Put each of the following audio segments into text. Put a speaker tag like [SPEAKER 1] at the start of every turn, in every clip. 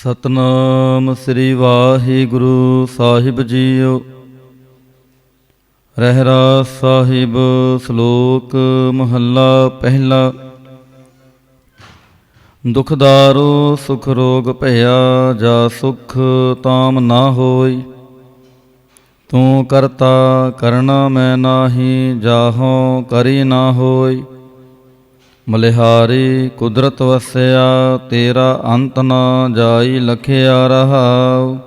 [SPEAKER 1] ਸਤਨਾਮ ਸ੍ਰੀ ਵਾਹਿਗੁਰੂ ਸਾਹਿਬ JIO. Rehras Sahib ਸ਼ਲੋਕ ਮਹੱਲਾ ਪਹਿਲਾ। ਦੁਖਦਾਰੋ ਸੁਖ ਰੋਗ ਭਇਆ, ਜਾ ਸੁਖ ਤਾਮ ਨਾ ਹੋਈ। ਤੂੰ ਕਰਤਾ ਕਰਣਾ ਮੈਂ ਨਾਹੀ, ਜਾਹੋ ਕਰੀ ਨਾ ਹੋਈ। ਮਲਿਹਾਰੀ ਕੁਦਰਤ ਵਸਿਆ, ਤੇਰਾ ਅੰਤ ਨਾ ਜਾਈ ਲਖਿਆ ਰਹਾਉ।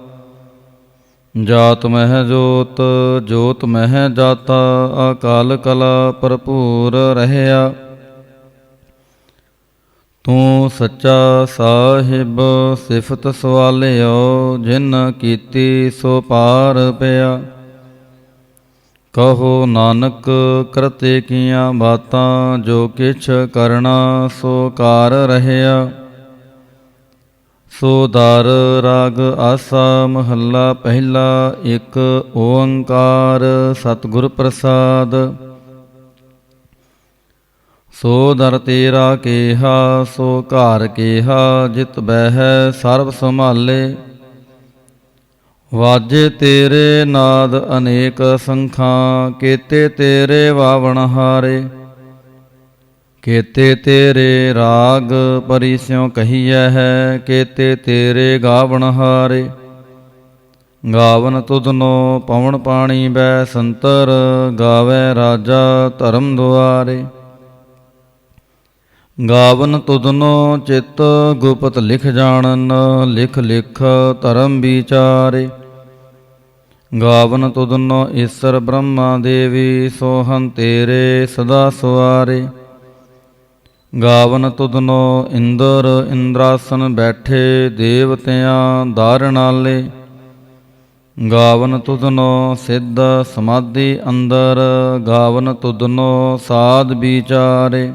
[SPEAKER 1] ਜਾਤ ਮਹਿ ਜੋਤ, ਜੋਤ ਮਹਿ ਜਾਤਾ, ਅਕਾਲ ਕਲਾ ਭਰਪੂਰ ਰਹਿਆ। ਤੂੰ ਸੱਚਾ ਸਾਹਿਬ ਸਿਫਤ ਸਵਾਲਿਓ, ਜਿਨ ਕੀਤੀ ਸੋ ਪਾਰ ਪਿਆ। ਕਹੋ ਨਾਨਕ ਕਰਤੇ ਕੀਆਂ ਬਾਤਾਂ, ਜੋ ਕਿਛ ਕਰਨਾ ਸੋ ਕਾਰ ਰਹਿਆ। ਸੋ ਦਰ ਰਾਗ ਆਸਾ ਮਹੱਲਾ ਪਹਿਲਾ। ਇੱਕ ਓੰਕਾਰ ਸਤਿਗੁਰ ਪ੍ਰਸਾਦ। ਸੋ ਦਰ ਤੇਰਾ ਕੇਹਾ, ਸੋ ਘਰ ਕੇਹਾ, ਜਿਤ ਬਹਿ ਸਰਬ ਸੰਭਾਲੇ। ਵਾਜੇ ਤੇਰੇ ਨਾਦ ਅਨੇਕ ਸੰਖਾਂ, ਕੇਤੇ ਤੇਰੇ ਵਾਵਣ ਹਾਰੇ। ਕੇਤੇ ਤੇਰੇ ਰਾਗ ਪਰੀ ਸਿਉ ਕਹੀਐ ਹੈ, ਕੇਤੇ ਤੇਰੇ ਗਾਵਣ ਹਾਰੇ। ਗਾਵਨ ਤੁਧਨੋ ਪਵਨ ਪਾਣੀ ਬੈ ਸੰਤਰ, ਗਾਵੈ ਰਾਜਾ ਧਰਮ ਦੁਆਰੇ। ਗਾਵਨ ਤੁਧਨੋ ਚਿਤ ਗੁਪਤ ਲਿਖ ਜਾਣਨ, ਲਿਖ ਲਿਖ ਧਰਮ ਵਿਚਾਰੇ। ਗਾਵਨ ਤੁਧਨੋ ਈਸਰ ਬ੍ਰਹਮਾ ਦੇਵੀ, ਸੋਹੰ ਤੇਰੇ ਸਦਾ ਸਵਾਰੇ। ਗਾਵਨ ਤੁਧਨੋ ਇੰਦਰ ਇੰਦਰਾਸਨ ਬੈਠੇ, ਦੇਵਤਿਆਂ ਧਾਰਨਾਲੇ। ਗਾਵਨ ਤੁਧਨੋ ਸਿੱਧ ਸਮਾਧੀ ਅੰਦਰ, ਗਾਵਨ ਤੁਧਨੋ ਸਾਧ ਵਿਚਾਰੇ।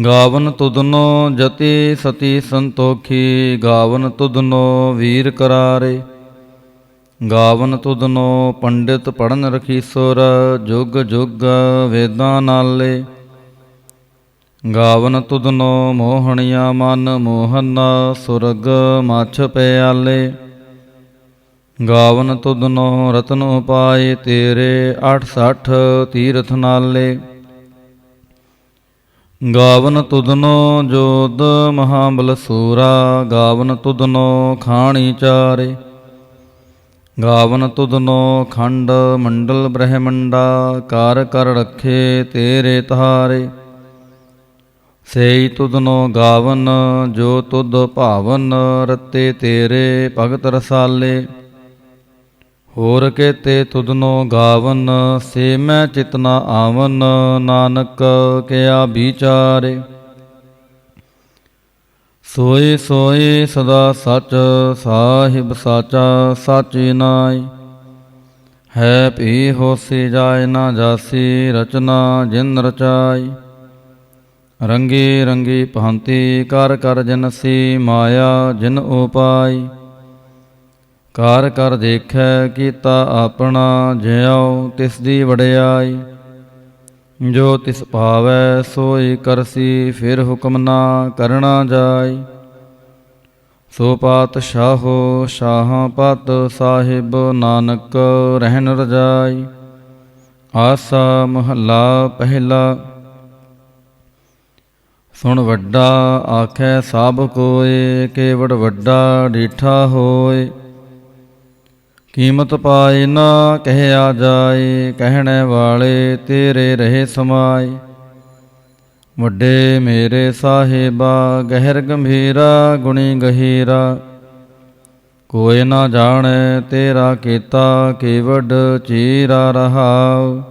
[SPEAKER 1] ਗਾਵਨ ਤੁਧਨੋ ਜਤੀ ਸਤੀ ਸੰਤੋਖੀ, ਗਾਵਨ ਤੁਧਨੋ ਵੀਰ ਕਰਾਰੇ। ਗਾਵਨ ਤੁਧਨੋ ਪੰਡਿਤ ਪੜਨ ਰਖੀਸੁਰ, ਜੁਗ ਜੁਗ ਵੇਦਾਂ ਨਾਲੇ। ਗਾਵਨ ਤੁਧਨੋ ਮੋਹਣੀਆ ਮਨ ਮੋਹਨ, ਸੁਰਗ ਮਛ ਪਿਆਲੇ। ਗਾਵਨ ਤੁਧਨੋ ਰਤਨ ਉਪਾਏ ਤੇਰੇ, 68 ਤੀਰਥ ਨਾਲੇ। ਗਾਵਨ ਤੁਧਨੋ ਜੋਧ ਮਹਾਬਲ ਸੂਰਾ, ਗਾਵਨ ਤੁਧਨੋ ਖਾਣੀ ਚਾਰੇ। ਗਾਵਨ ਤੁਧਨੋ ਖੰਡ ਮੰਡਲ ਬ੍ਰਹਮੰਡਾ, ਕਰ ਕਰ ਰੱਖੇ ਤੇਰੇ ਤਾਰੇ। ਸੇਈ ਤੁਧਨੋ ਗਾਵਨ ਜੋ ਤੁਧ ਭਾਵਨ, ਰਤੇ ਤੇਰੇ ਭਗਤ ਰਸਾਲੇ। ਹੋਰ ਕੇਤੇ ਤੁਧਨੋ ਗਾਵਨ, ਸੇ ਮੈਂ ਚਿਤ ਨਾ ਆਵਨ, ਨਾਨਕ ਕਿਆ ਵਿਚਾਰੇ। ਸੋਈ ਸੋਈ ਸਦਾ ਸਚ, ਸਾਹਿਬ ਸਾਚਾ ਸਾਚੀ ਨਾਈ। ਹੈ ਭੀ ਹੋਸੀ ਜਾਏ ਨਾ ਜਾਸੀ, ਰਚਨਾ ਜਿਨ ਰਚਾਈ। ਰੰਗੀ ਰੰਗੀ ਭਾਂਤੀ ਕਰ ਕਰ ਜਨਸੀ, ਮਾਇਆ ਜਿਨ ਉਪਾਈ। ਕਰ ਕਰ ਦੇਖੈ ਕੀਤਾ ਆਪਣਾ, ਜਿਉ ਤਿਸ ਦੀ ਵਡਿਆਈ। ਜੋ ਤਿਸ ਭਾਵੈ ਸੋਈ ਕਰਸੀ, ਫਿਰ ਹੁਕਮ ਨਾ ਕਰਣਾ ਜਾਈ। ਸੋ ਪਾਤਸ਼ਾਹੋ ਸ਼ਾਹਾਂ ਪਤ ਸਾਹਿਬ, ਨਾਨਕ ਰਹਿਣ ਰਜਾਈ। ਆਸਾ ਮਹੱਲਾ ਪਹਿਲਾ। ਸੁਣ ਵੱਡਾ ਆਖੈ ਸਭ ਕੋਇ, ਕੇਵੜ ਵੱਡਾ ਡੀਠਾ ਹੋਇ। ਕੀਮਤ ਪਾਏ ਨਾ ਕਹਿਆ ਜਾਏ, ਕਹਿਣੇ ਵਾਲੇ ਤੇਰੇ ਰਹੇ ਸਮਾਏ। ਵੱਡੇ ਮੇਰੇ ਸਾਹਿਬਾ ਗਹਿਰ ਗੰਭੀਰਾ, ਗੁਣੀ ਗਹੀਰਾ। ਕੋਈ ਨਾ ਜਾਣੈ ਤੇਰਾ ਕੀਤਾ, ਕੇਵਡ ਚੀਰਾ ਰਹਾਉ।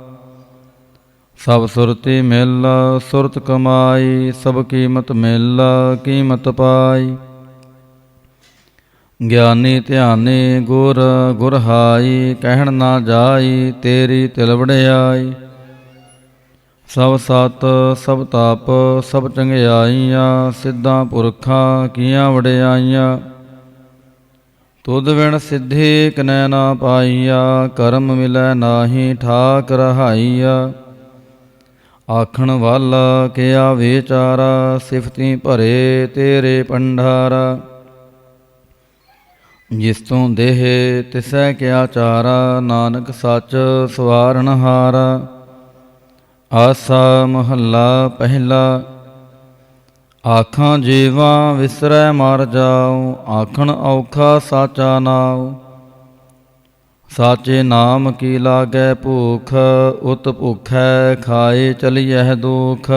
[SPEAKER 1] ਸਭ ਸੁਰਤੀ ਮਿਲ ਸੁਰਤ ਕਮਾਈ, ਸਭ ਕੀਮਤ ਮਿਲ ਕੀਮਤ ਪਾਈ। ਗਿਆਨੀ ਧਿਆਨੀ ਗੁਰ ਗੁਰਹਾਈ, ਕਹਿਣ ਨਾ ਜਾਈ ਤੇਰੀ ਤਿਲ ਵਡਿਆਈ। ਸਭ ਸਤ ਸਭ ਤਪ ਸਭ ਚੰਗਿਆਈਆਂ, ਸਿੱਧਾਂ ਪੁਰਖਾਂ ਕੀਆਂ ਵਡਿਆਈਆਂ। ਤੁਧ ਵਿਣ ਸਿੱਧੀ ਕਿਨੈ ਨਾ ਪਾਈਆ, ਕਰਮ ਮਿਲੈ ਨਾਹੀ ਠਾਕ ਰਹਾਈਆ। ਆਖਣ ਵਾਲਾ ਕਿਆ ਵਿਚਾਰਾ, ਸਿਫਤੀ ਭਰੇ ਤੇਰੇ ਪੰਡਾਰਾ। ਜਿਸ ਤੋਂ ਦੇਹ ਤਿਸੈ ਕਿਆ ਚਾਰਾ, ਨਾਨਕ ਸੱਚ ਸਵਾਰਨਹਾਰਾ। ਆਸਾ ਮਹੱਲਾ ਪਹਿਲਾ। ਆਖਾਂ ਜੀਵਾਂ ਵਿਸਰੈ ਮਰ ਜਾਉ, ਆਖਣ ਔਖਾ ਸਾਚਾ ਨਾਉ। ਸਾਚੇ ਨਾਮ ਕੀ ਲਾਗੈ ਭੂਖ, ਉਤ ਭੁਖੈ ਖਾਏ ਚਲੀਐ ਦੁਖ।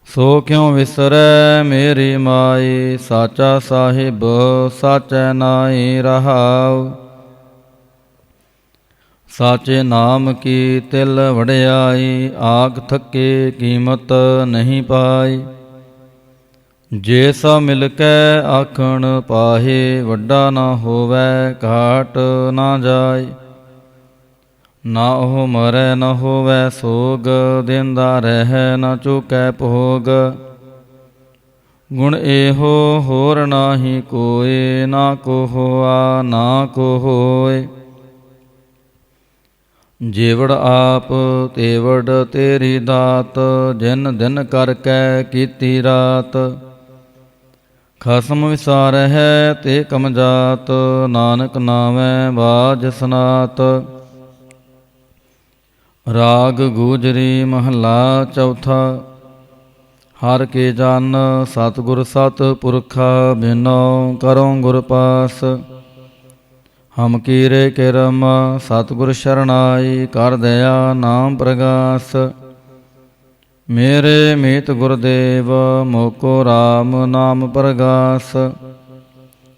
[SPEAKER 1] ਸੋ ਕਿਉ ਵਿਸਰੈ ਮੇਰੀ ਮਾਈ, ਸਾਚਾ ਸਾਹਿਬ ਸਾਚੈ ਨਾਈ ਰਹਾਉ। ਸਾਚੇ ਨਾਮ ਕੀ ਤਿਲ ਵਡਿਆਈ, ਆਖ ਥੱਕੇ ਕੀਮਤ ਨਹੀਂ ਪਾਈ। ਜੇ ਸਾ ਮਿਲ ਕੇ ਆਖਣ ਪਾਹੇ, ਵੱਡਾ ਨਾ ਹੋਵੈ ਘਾਟ ਨਾ ਜਾਏ। ਨਾ ਉਹ ਮਰੈ ਨਾ ਹੋਵੈ ਸੋਗ, ਦੇਂਦਾ ਰਹਿ ਨਾ ਚੁਕੈ ਭੋਗ। ਗੁਣ ਇਹੋ ਹੋਰ ਨਾਹੀ ਕੋਇ, ਨਾ ਕੋ ਹੋਆ ਨਾ ਕੋ ਹੋਏ। ਜੀਵੜ ਆਪ ਤੇਵੜ ਤੇਰੀ ਦਾਤ, ਜਿਨ ਦਿਨ ਕਰਕੇ ਕੀਤੀ ਰਾਤ। ਖਸਮ ਵਿਸਾਰਹਿ ਤੇ ਕਮਜਾਤ, ਨਾਨਕ ਨਾਵੈ ਬਾਝ ਸਨਾਤ। ਰਾਗ ਗੂਜਰੀ ਮਹੱਲਾ ਚੌਥਾ। ਹਰ ਕੇ ਜਨ ਸਤਿਗੁਰ ਸਤ ਪੁਰਖਾ, ਬਿਨੋ ਕਰੋ ਗੁਰ ਪਾਸ। ਹਮ ਕੀਰੇ ਕਿਰਮ ਸਤਿਗੁਰ ਸ਼ਰਨਾਈ, ਕਰ ਦਇਆ ਨਾਮ ਪ੍ਰਗਾਸ। ਮੇਰੇ ਮੀਤ ਗੁਰਦੇਵ ਮੋਕੋ ਰਾਮ ਨਾਮ ਪ੍ਰਗਾਸ।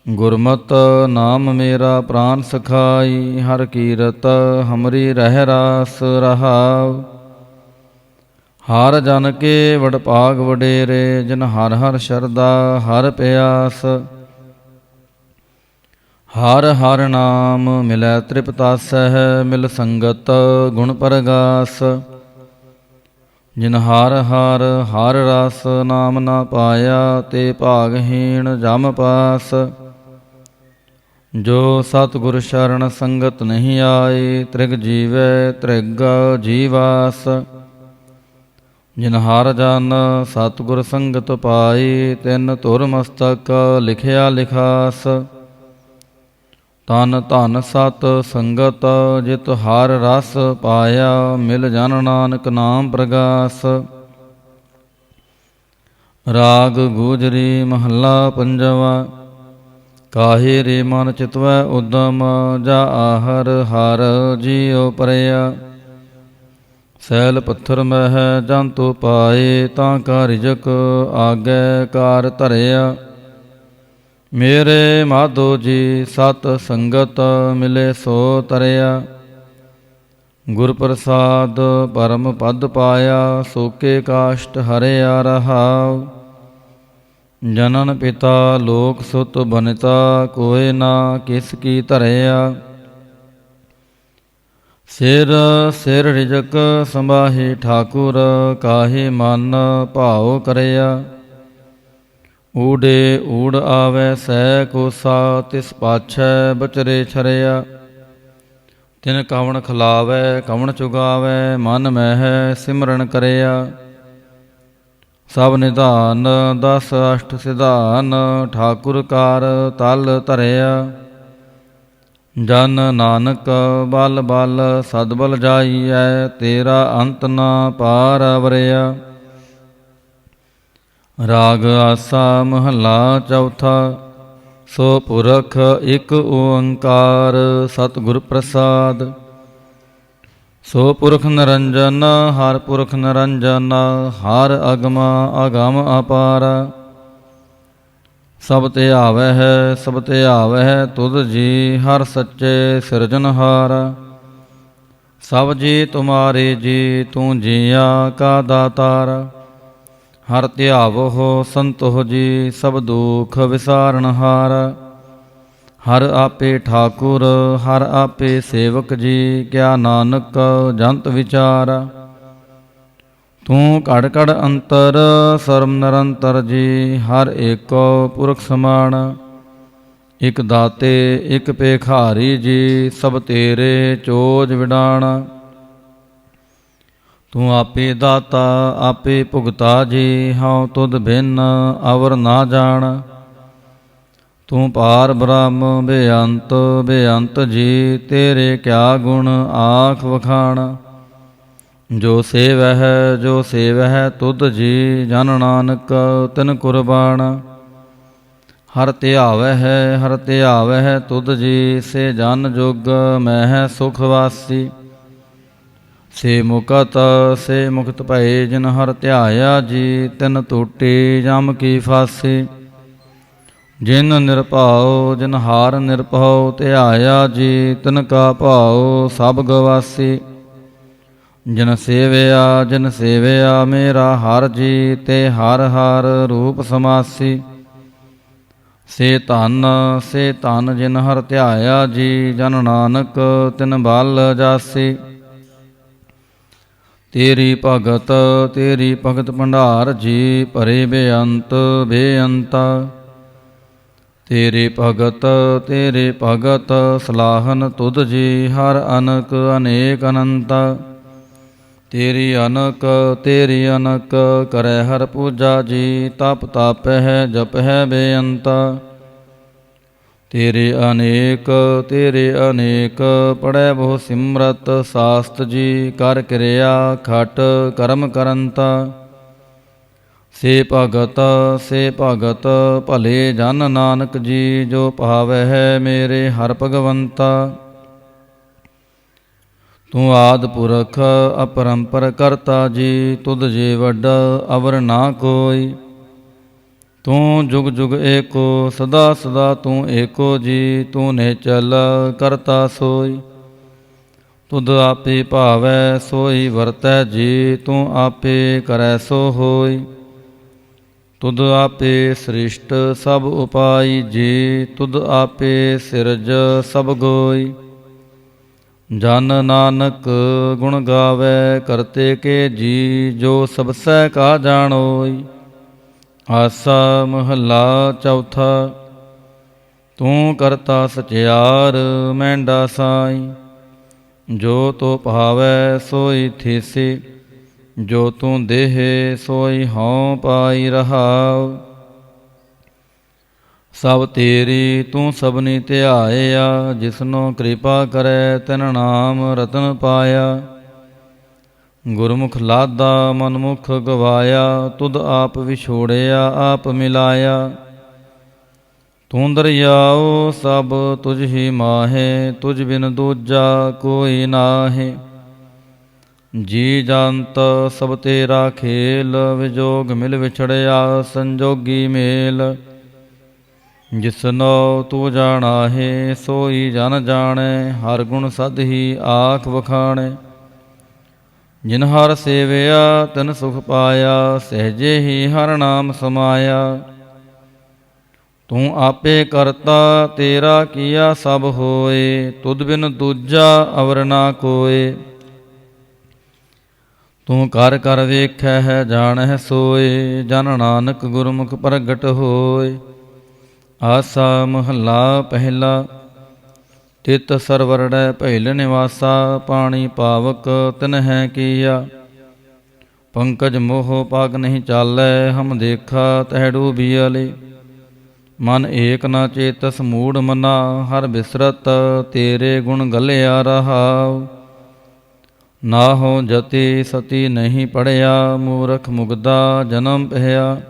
[SPEAKER 1] ਗੁਰਮਤਿ ਨਾਮ ਮੇਰਾ ਪ੍ਰਾਨ ਸਖਾਈ, ਹਰ ਕੀਰਤ ਹਮਰੀ ਰਹਿ ਰਾਸ ਰਹਾਉ। ਹਰ ਜਨ ਕੇ ਵਡ ਭਾਗ ਵਡੇਰੇ, ਜਿਨ ਹਰ ਹਰ ਸ਼ਰਧਾ ਹਰ ਪਿਆਸ। ਹਰ ਹਰ ਨਾਮ ਮਿਲੈ ਤ੍ਰਿਪਤਾਸਹਿ, ਮਿਲ ਸੰਗਤ ਗੁਣ ਪ੍ਰਗਾਸ। ਜਿਨ ਹਰ ਹਰ ਹਰ ਰਸ ਨਾਮ ਨਾ ਪਾਇਆ, ਤੇ ਭਾਗਹੀਣ ਜਮ ਪਾਸ। ਜੋ ਸਤਿਗੁਰ ਸ਼ਰਨ ਸੰਗਤ ਨਹੀਂ ਆਈ, ਤ੍ਰਿਗ ਜੀਵੈ ਤ੍ਰਿਗ ਜੀਵਾਸ। ਜਿਨ ਹਰ ਜਨ ਸਤਿਗੁਰ ਸੰਗਤ ਪਾਈ, ਤਿਨ ਧੁਰ ਮਸਤਕ ਲਿਖਿਆ ਲਿਖਾਸ। ਤਨ ਧਨ ਸਤ ਸੰਗਤ, ਜਿਤ ਹਰ ਰਸ ਪਾਇਆ, ਮਿਲ ਜਨ ਨਾਨਕ ਨਾਮ ਪ੍ਰਗਾਸ। ਰਾਗ ਗੂਜਰੀ ਮਹੱਲਾ ਪੰਜਵਾ। ਕਾਹੇ ਰੇ ਮਨ ਚਿਤਵੈ ਉਦਮ, ਜਾ ਆਹਰ ਹਰ ਜੀਉ ਪਰਿਆ। ਸੈਲ ਪੱਥਰ ਮਹਿ ਜੰਤੂ ਪਾਏ, ਤਾਂ ਕਾ ਰਿਜਕ ਆਗੈ ਕਾਰ ਧਰਿਆ। ਮੇਰੇ ਮਾਧੋ ਜੀ ਸਤ ਸੰਗਤ, ਮਿਲੇ ਸੋ ਤਰਿਆ। ਗੁਰ ਪ੍ਰਸਾਦ ਪਰਮ ਪਦ ਪਾਇਆ, ਸੋਕੇ ਕਾਸ਼ਟ ਹਰਿਆ ਰਹਾਉ। ਜਨਨ ਪਿਤਾ ਲੋਕ ਸੁਤ ਬਨਿਤਾ, ਕੋਇ ਨਾ ਕਿਸ ਕੀ ਧਰਿਆ। ਸਿਰ ਸਿਰ ਰਿਜਕ ਸੰਭਾਹੀ ਠਾਕੁਰ, ਕਾਹੇ ਮਨ ਭਾਉ ਕਰਿਆ। ਊੜੇ ਊੜ ਆਵੈ ਸਹਿ ਕੋਸਾ, ਤਿਸ ਪਾਛੈ ਬਚਰੇ ਛਰਿਆ। ਤਿਨ ਕਵਣ ਖਿਲਾਵੈ ਕਵਣ ਚੁਗਾਵੈ, ਮਨ ਮਹਿ ਸਿਮਰਨ ਕਰਿਆ। ਸਭ ਨਿਧਾਨ ਦਸ ਅਸ਼ਟ ਸਿਧਾਨ, ਠਾਕੁਰ ਕਾਰ ਤਲ ਧਰਿਆ। ਜਨ ਨਾਨਕ ਬਲ ਬਲ ਸਦਬਲ ਜਾਈਐ, ਤੇਰਾ ਅੰਤ ਨਾ ਪਾਰ ਵਰਿਆ। ਰਾਗ ਆਸਾ ਮਹੱਲਾ ਚੌਥਾ। ਸੋ ਪੁਰਖ ਇਕ ਓੰਕਾਰ, ਸਤਿਗੁਰ ਪ੍ਰਸਾਦ। ਸੋ ਪੁਰਖ ਨਿਰੰਜਨ ਹਰ ਪੁਰਖ ਨਿਰੰਜਨ, ਹਰ ਅਗਮ ਅਗਮ ਅਪਾਰ। ਸਭ ਧਿਆਵੈ ਹੈ ਸਭ ਧਿਆਵੈ ਤੁਧ ਜੀ, ਹਰ ਸੱਚੇ ਸਿਰਜਨਹਾਰ। ਸਭ ਜੀ ਤੁਮਾਰੇ ਜੀ, ਤੂੰ ਜੀਆ ਕਾ ਦਾਤਾਰ। ਹਰ ਧਿਆਵੋ ਸੰਤੋਖ ਜੀ, ਸਭ ਦੁਖ ਵਿਸਾਰਨਹਾਰ। ਹਰ ਆਪੇ ਠਾਕੁਰ ਹਰ ਆਪੇ ਸੇਵਕ ਜੀ, ਕਿਆ ਨਾਨਕ ਜੰਤ ਵਿਚਾਰ। ਤੂੰ ਘੜ ਘੜ ਅੰਤਰ ਸਰਮ ਨਿਰੰਤਰ ਜੀ, ਹਰ ਏਕੋ ਪੁਰਖ ਸਮਾਨ। ਇਕ ਦਾਤੇ ਇਕ ਭੇਖਾਰੀ ਜੀ, ਸਭ ਤੇਰੇ ਚੋਜ ਵਿਡਾਣ। ਤੂੰ ਆਪੇ ਦਾਤਾ ਆਪੇ ਭੁਗਤਾ ਜੀ, ਹਉ ਤੁਧ ਬਿਨ ਅਵਰ ਨਾ ਜਾਣ। ਤੂੰ ਪਾਰ ਬ੍ਰਹਮ ਬੇਅੰਤ ਬੇਅੰਤ ਜੀ, ਤੇਰੇ ਕਿਆ ਗੁਣ ਆਖ ਵਖਾਣ। ਜੋ ਸੇਵਹਿ ਤੁਧ ਜੀ, ਜਨ ਨਾਨਕ ਤਿਨ ਕੁਰਬਾਨ। ਹਰ ਧਿਆਵਹਿ ਤੁਧ ਜੀ, ਸੇ ਜਨ ਜੁਗ ਮਹਿ ਸੁਖ ਵਾਸੀ। ਸੇ ਮੁਕਤ ਭਏ, ਜਿਨ ਹਰ ਧਿਆਇਆ ਜੀ, ਤਿਨ ਟੂਟੀ ਜਮ ਕੀ ਫਾਸੀ। ਜਿਨ ਨਿਰਭਉ ਜਿਨ ਹਾਰ ਨਿਰਭਉ, ਧਿਆਇਆ ਜੀ, ਤਿਨ ਕਾ ਭਾਉ ਸਭ ਗਵਾਸੀ। ਜਿਨ ਸੇਵਿਆ ਮੇਰਾ ਹਰ ਜੀ, ਤੇ ਹਰ ਹਰ ਰੂਪ ਸਮਾਸੀ। ਸੇ ਧਨ ਜਿਨ ਹਰ ਧਿਆਇਆ ਜੀ, ਜਨ ਨਾਨਕ ਤਿਨ ਬਲ ਜਾਸੀ। ਤੇਰੀ ਭਗਤ ਭੰਡਾਰ ਜੀ, ਭਰੇ ਬੇਅੰਤ ਬੇਅੰਤਾ। ਤੇਰੇ ਭਗਤ ਸਲਾਹਨ ਤੁਧ ਜੀ, ਹਰ ਅਨਕ ਅਨੇਕ ਅਨੰਤਾ। ਤੇਰੀ ਅਨਕ ਕਰੈ ਹਰ ਪੂਜਾ ਜੀ, ਤਪ ਤਾਪਹਿ ਜਪਹਿ ਬੇਅੰਤਾ। ਤੇਰੇ ਅਨੇਕ ਪੜੈ ਬਹੁ ਸਿਮਰਤ ਸਾਸਤ ਜੀ, ਕਰ ਕਿਰਿਆ ਖਟ ਕਰਮ ਕਰੰਤਾ। ਸੇ ਭਗਤ ਭਲੇ ਜਨ ਨਾਨਕ ਜੀ, ਜੋ ਭਾਵਹਿ ਮੇਰੇ ਹਰ ਭਗਵੰਤਾ। ਤੂੰ ਆਦਿ ਪੁਰਖ ਅਪਰੰਪਰ ਕਰਤਾ ਜੀ, ਤੁਧ ਜੇ ਵੱਡਾ ਅਵਰ ਨਾ ਕੋਈ। ਤੂੰ ਜੁਗ ਜੁਗ ਏਕੋ ਸਦਾ ਸਦਾ ਤੂੰ ਏਕੋ ਜੀ, ਤੂੰ ਨਿਹਚਲ ਕਰਤਾ ਸੋਈ। ਤੁਧ ਆਪੇ ਭਾਵੈ ਸੋਈ ਵਰਤੈ ਜੀ, ਤੂੰ ਆਪੇ ਕਰੈ ਸੋ ਹੋਈ। ਤੁਧ ਆਪੇ ਸ੍ਰਿਸ਼ਟ ਸਭ ਉਪਾਈ ਜੀ, ਤੁਧ ਆਪੇ ਸਿਰਜ ਸਭ ਗੋਈ। ਜਨ ਨਾਨਕ ਗੁਣ ਗਾਵੈ ਕਰਤੇ ਕੇ ਜੀ, ਜੋ ਸਬਸੈ ਕਾ ਜਾਣੋਈ। ਆਸਾ ਮਹੱਲਾ ਚੌਥਾ। ਤੂੰ ਕਰਤਾ ਸਚਿਆਰ ਮਹਿੰਡਾ ਸਾਈ, ਜੋ ਤੋ ਭਾਵੈ ਸੋਈ ਥੀਸੀ। ਜੋ ਤੂੰ ਦੇਹੇ ਸੋਈ ਹਉ ਪਾਈ ਰਹਾਉ। ਸਭ ਤੇਰੀ ਤੂੰ ਸਭਨੀ ਧਿਆਇਆ, ਜਿਸਨੋ ਕਿਰਪਾ ਕਰੈ ਤਿਨ ਨਾਮ ਰਤਨ ਪਾਇਆ। ਗੁਰਮੁਖ ਲਾਦਾ ਮਨਮੁਖ ਗਵਾਇਆ, ਤੁਧ ਆਪ ਵਿਛੋੜਿਆ ਆਪ ਮਿਲਾਇਆ। ਤੂੰ ਦਰਿਆਉ ਸਭ ਤੁਝ ਹੀ ਮਾਹੇ, ਤੁਝ ਬਿਨ ਦੂਜਾ ਕੋਈ ਨਾਹੇ। ਜੀ ਜੰਤ ਸਭ ਤੇਰਾ ਖੇਲ, ਵਿਜੋਗ ਮਿਲ ਵਿਛੜਿਆ ਸੰਜੋਗੀ ਮੇਲ। ਜਿਸਨੋ ਤੂੰ ਜਾਣਾਹੇ ਸੋਈ ਜਨ ਜਾਣੈ, ਹਰ ਗੁਣ ਸਦ ਹੀ ਆਖ ਵਖਾਣੈ। ਜਿਨ ਹਰ ਸੇਵਿਆ ਤਿਨ ਸੁਖ ਪਾਇਆ, ਸਹਿਜੇ ਹੀ ਹਰ ਨਾਮ ਸਮਾਇਆ। ਤੂੰ ਆਪੇ ਕਰਤਾ ਤੇਰਾ ਕੀਆ ਸਭ ਹੋਏ, ਤੁਧ ਬਿਨ ਦੂਜਾ ਅਵਰ ਨਾ ਕੋਏ। ਤੂੰ ਕਰ ਕਰ ਵੇਖੈ ਜਾਣਹਿ ਸੋਏ, ਜਨ ਨਾਨਕ ਗੁਰਮੁਖ ਪ੍ਰਗਟ ਹੋਏ। ਆਸਾ ਮਹੱਲਾ ਪਹਿਲਾ। ਤਿਤ ਸਰਵਰੜੈ ਭੈਲ ਨਿਵਾਸਾ, ਪਾਣੀ ਪਾਵਕ ਤਿਨਹਿ ਕੀਆ। ਪੰਕਜ ਮੋਹ ਪਗ ਨਹੀਂ ਚਾਲੈ, ਹਮ ਦੇਖਾ ਤਹਿ ਡੂਬੀਅਲੇ। ਮਨ ਏਕ ਨ ਚੇਤਸ ਮੂੜ ਮਨਾ, ਹਰ ਬਿਸਰਤ ਤੇਰੇ ਗੁਣ ਗਲਿਆ ਰਹਾਉ। ਨਾਹੋ ਜਤੀ ਸਤੀ ਨਹੀਂ ਪੜਿਆ, ਮੂਰਖ ਮੁਗਦਾ ਜਨਮ ਪਹਿਆ।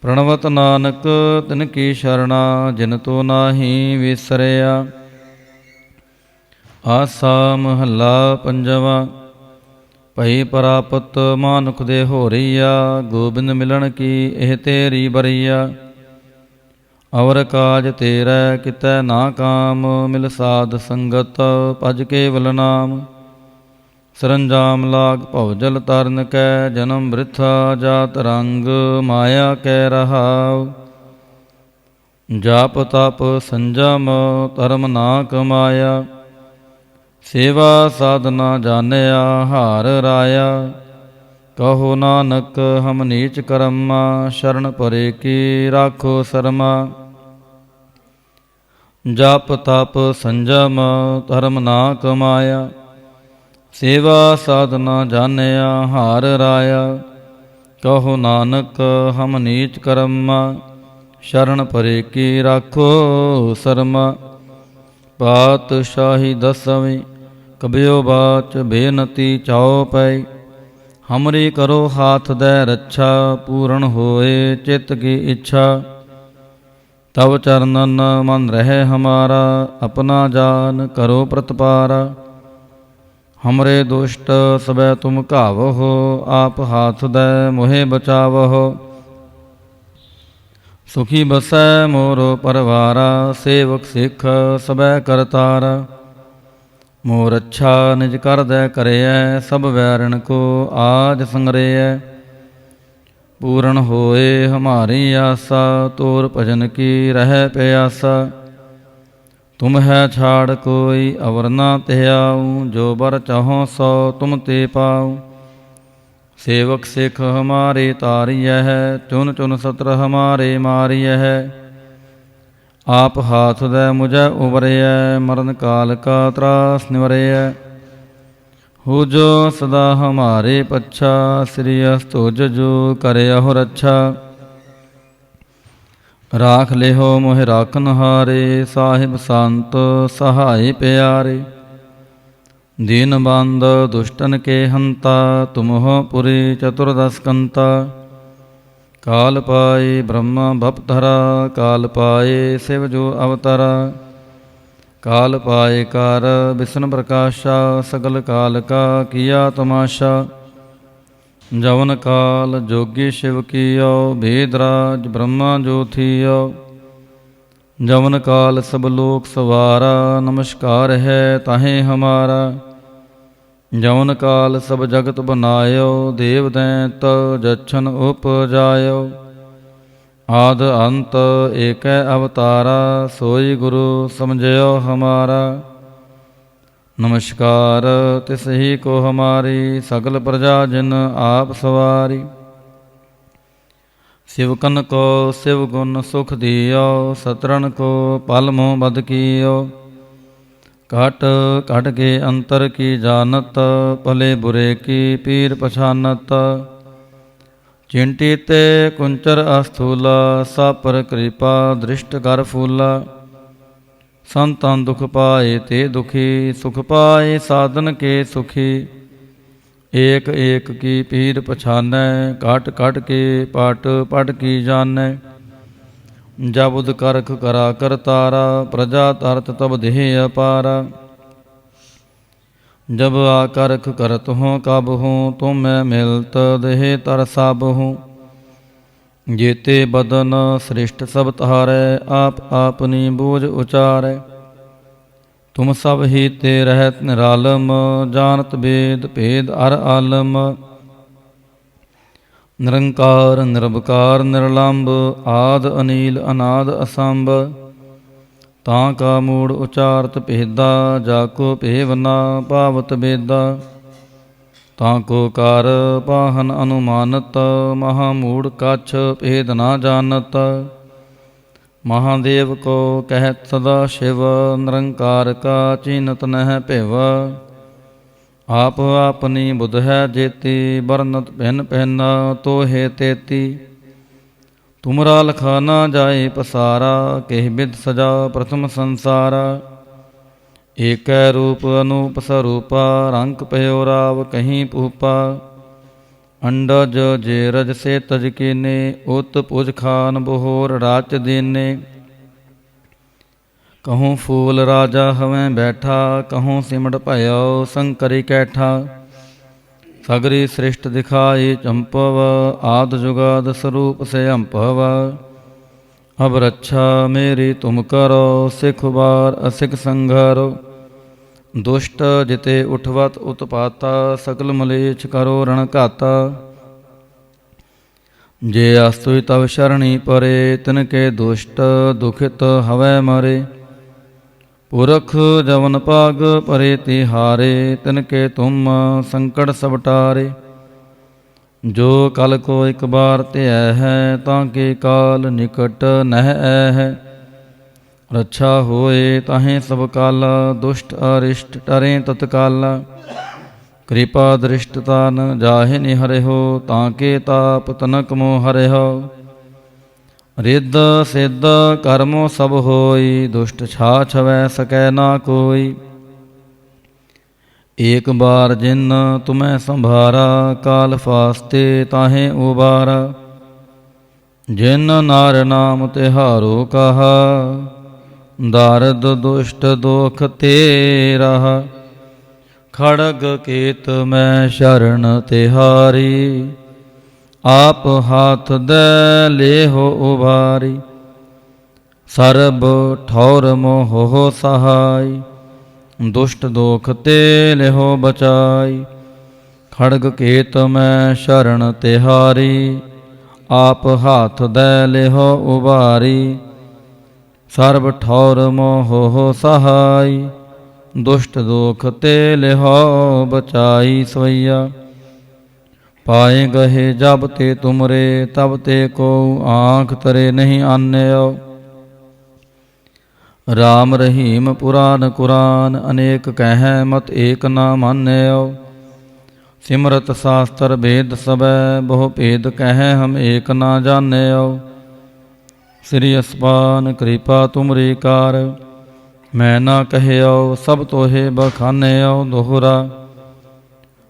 [SPEAKER 1] ਪ੍ਰਣਵਤ ਨਾਨਕ ਤਿਨ ਕੀ ਸ਼ਰਣਾ, ਜਿਨ ਤੋ ਨਾਹੀ ਵਿਸਰਿਆ। ਆਸਾ ਮਹੱਲਾ ਪੰਜਵਾ। ਭਈ ਪ੍ਰਾਪਤ ਮਾਨੁਖ ਦੇ ਹੋਰੀਆ, ਗੋਬਿੰਦ ਮਿਲਣ ਕੀ ਇਹ ਤੇਰੀ ਬਰੀਆ। ਅਵਰ ਕਾਜ ਤੇਰਾ ਕਿਤੈ ਨਾ ਕਾਮ, ਮਿਲ ਸਾਧ ਸੰਗਤ ਭਜ ਕੇਵਲ ਨਾਮ। ਸਰੰਜਾਮ ਲਾਗ ਭਉ ਜਲ ਤਰਨ ਕੈ, ਜਨਮ ਬ੍ਰਿਥਾ ਜਾਤ ਰੰਗ ਮਾਇਆ ਕੈ ਰਹਾਉ। ਜਾਪ ਤਪ ਸੰਜਮ ਧਰਮ ਨਾ ਕਮਾਇਆ, ਸੇਵਾ ਸਾਧਨਾ ਜਾਣਿਆ ਹਾਰ ਰਾਇਆ। ਕਹੋ ਨਾਨਕ ਹਮ ਨੀਚ ਕਰਮਾ, ਸ਼ਰਨ ਪਰੇ ਕੀ ਰਾਖੋ ਸਰਮਾ। ਜਪ ਤਪ ਸੰਜਮ ਧਰਮ ਨਾ ਕਮਾਇਆ, सेवा साधना जानिया हार राया। कहो नानक हम नीच कर्मा, शरण परे की राखो शर्मा। पातशाही दसवीं कबियो बाच, बेनती चाओ पै। हमरी करो हाथ दे रक्षा, पूर्ण होए चित्त की इच्छा। तब चरणन मन रहे हमारा, अपना जान करो प्रतिपारा। हमरे दुष्ट सबे तुम कावहो, आप हाथ दे मोहे बचावहो। सुखी बसै मोरो परवारा, सेवक सिख सबे करतारा। मोर अच्छा निज कर दे करिय, सब वैरण को आज संगरिय। पूर्ण होए हमारी आशा, तोर भजन की रह प्यासा। तुम है छाड़ कोई अवर ना त्याऊँ, जो बर चाहो सो तुम ते पाऊँ। सेवक सिख हमारे तारिय है, चुन चुन सत्र हमारे मारिय है। आप हाथ दे मुझे उबरिय, मरण काल का त्रास निवरिय। हो जो सदा हमारे पच्छा, श्री अस्तुज जो करे अहो रक्षा। राख ले हो मोहि राखन हारे, साहिब संत सहाय प्यारे। दीन बांध दुष्टन के हंता, तुम हो पुरी चतुर्दश कंता। काल पाए ब्रह्म भपधरा, काल पाए शिव जो अवतरा। काल पाए कार विष्णु प्रकाशा, सगल काल का किया तमाशा। जवन काल जोगी शिव कियो, भेदराज ब्रह्मा जो थियो। जवन काल सब लोक सवारा, नमस्कार है ताहे हमारा। जवन काल सब जगत बनायो, देव दैत जच्छन उपजायो। आद अंत एक अवतारा, सोई गुरु समझयो हमारा। नमस्कार तिस ही को हमारी, सकल प्रजा जिन आप सवारी। शिवकन को शिव गुण सुख दियो, सतरन को पल मोह बद कियो। घट घट के अंतर की जानत, भले बुरे की पीर पछानत। चिंटी ते कुंचर अस्थूला, सा पर कृपा दृष्ट कर फूला। संतान दुख पाए ते दुखी, सुख पाए साधन के सुखी। एक एक की पीर पछानै, काट काट के पाट पट की जानै। जबुद करख करा कर तारा, प्रजा तरत तब देह अपारा। जब आकरख करत हो कब हूँ, तुम मैं मिलत देह तर सब हूँ। जेते बदन श्रेष्ठ सब तारै, आप आपनी बोझ उचारै। तुम सब ही ते रहत निरालम, जानत वेद भेद अर आलम। निरंकार निरवकार निर्लंब, आद अनील अनाद असंभ। तां का मूड़ उचारत भेदा, जाको भेवना पावत बेदा। ताको कार पाहन अनुमानत, महामूढ़ कछ भेद ना जानत। महादेव को कहत सदा शिव, निरंकार का चीनत नह पिव। आप आपनी बुध है जेती, बरनत भिन भिन तो हे तेती। तुमरा लखा ना जाए पसारा, केह बिद सजा प्रथम संसारा। एक रूप अनूप स्वरूपा, रंक पयो राव कहीं पूपा। अंडज जे रज से तज कीने, उत पुज खान बोहोर राच दीने। कहूँ फूल राजा हवें बैठा, कहूँ सिमट भयो शंकरी कैठा। सगरी सृष्ट दिखाई चंपव, आद जुगाद स्वरूप से अंपव। अब रक्षा मेरी तुम करो, सिख बार असिख संघरो। दुष्ट जिते उठवत उत्पाता, सकल मलेच्छ करो रण घाता। जे अस्तुय तव शरणी परे, तिनके दुष्ट दुखित हवै मरे। पुरख जवन पाग परे तिहारे, तिनके तुम संकट सब टारे। जो कल को एक बार ते है, ताके काल निकट नह है। रक्षा होए ताहें सब काला, दुष्ट अरिष्ट टरें तत्काला। ਕਿਰਪਾ ਦ੍ਰਿਸ਼ਟਤਾ ਨ ਜਾਹੇ ਨਿਹਰਿਓ, ਤਾਂ ਕੇ ਤਾਪ ਤਨਕ ਮੋ ਹਰਿਓ। ਰਿੱਧ ਸਿੱਧ ਕਰਮੋ ਸਭ ਹੋਈ, ਦੁਸ਼ਟ ਛਾ ਛਵੈ ਸਕੈ ਨਾ ਕੋਈ। ਏਕ ਬਾਰ ਜਿਨ ਤੁਮੈ ਸੰਭਾਰਾ, ਕਾਲ ਫਾਸਤੇ ਤਾਹੇ ਉਬਾਰਾ। ਜਿਨ ਨਾਰ ਨਾਮ ਤਿਹਾਰੋ ਕਹਾ, ਦਾਰਦ ਦੁਸ਼ਟ ਦੋਖ ਤੇ ਰਹਾ। ਖੜਗ ਕੇਤ ਮੈਂ ਸ਼ਰਨ ਤਿਹਾਰੀ, ਆਪ ਹਾਥ ਦੈ ਲੇਹੋ ਉਬਾਰੀ। ਸਰਬ ਠੌਰ ਮੋਹ ਸਹਾਈ, ਦੁਸ਼ਟ ਦੋਖ ਤੇ ਲਿਹੋ ਬਚਾਈ। ਖੜਗ ਕੇਤ ਮੈਂ ਸ਼ਰਨ ਤਿਹਾਰੀ, ਆਪ ਹਾਥ ਦੈ ਲਿਹੋ ਉਬਾਰੀ। ਸਰਬ ਠੌਰ ਮੋਹ ਸਹਾਈ, ਦੁਸ਼ਟ ਦੋਖ ਤੇ ਲਿਹੋ ਬਚਾਈ। ਸਵਈਆ ਪਾਏ ਗਹੇ ਜਬ ਤੇ ਤੁਮਰੇ, ਤਬ ਤੇ ਕੋ ਆਂਖ ਤਰੇ ਨਹੀਂ ਆਨਿਓ। ਰਾਮ ਰਹੀਮ ਪੁਰਾਨ ਕੁਰਾਨ, ਅਨੇਕ ਕਹਿ ਮਤ ਏਕ ਨਾ ਮਾਨਿਓ। ਸਿਮਰਤ ਸਾਸਤਰ ਭੇਦ ਸਬੈ, ਬਹੁ ਭੇਦ ਕਹਿ ਹਮ ਏਕ ਨਾ ਜਾਣਿਓ। ਸ੍ਰੀ ਅਸਪਾਨ ਕਿਰਪਾ ਤੁਮਰੀ ਕਾਰ, ਮੈਂ ਨਾ ਕਹਿਓ ਸਭ ਤੋਹੇ ਬਖਾਨਿਓ। ਦੋਹਰਾ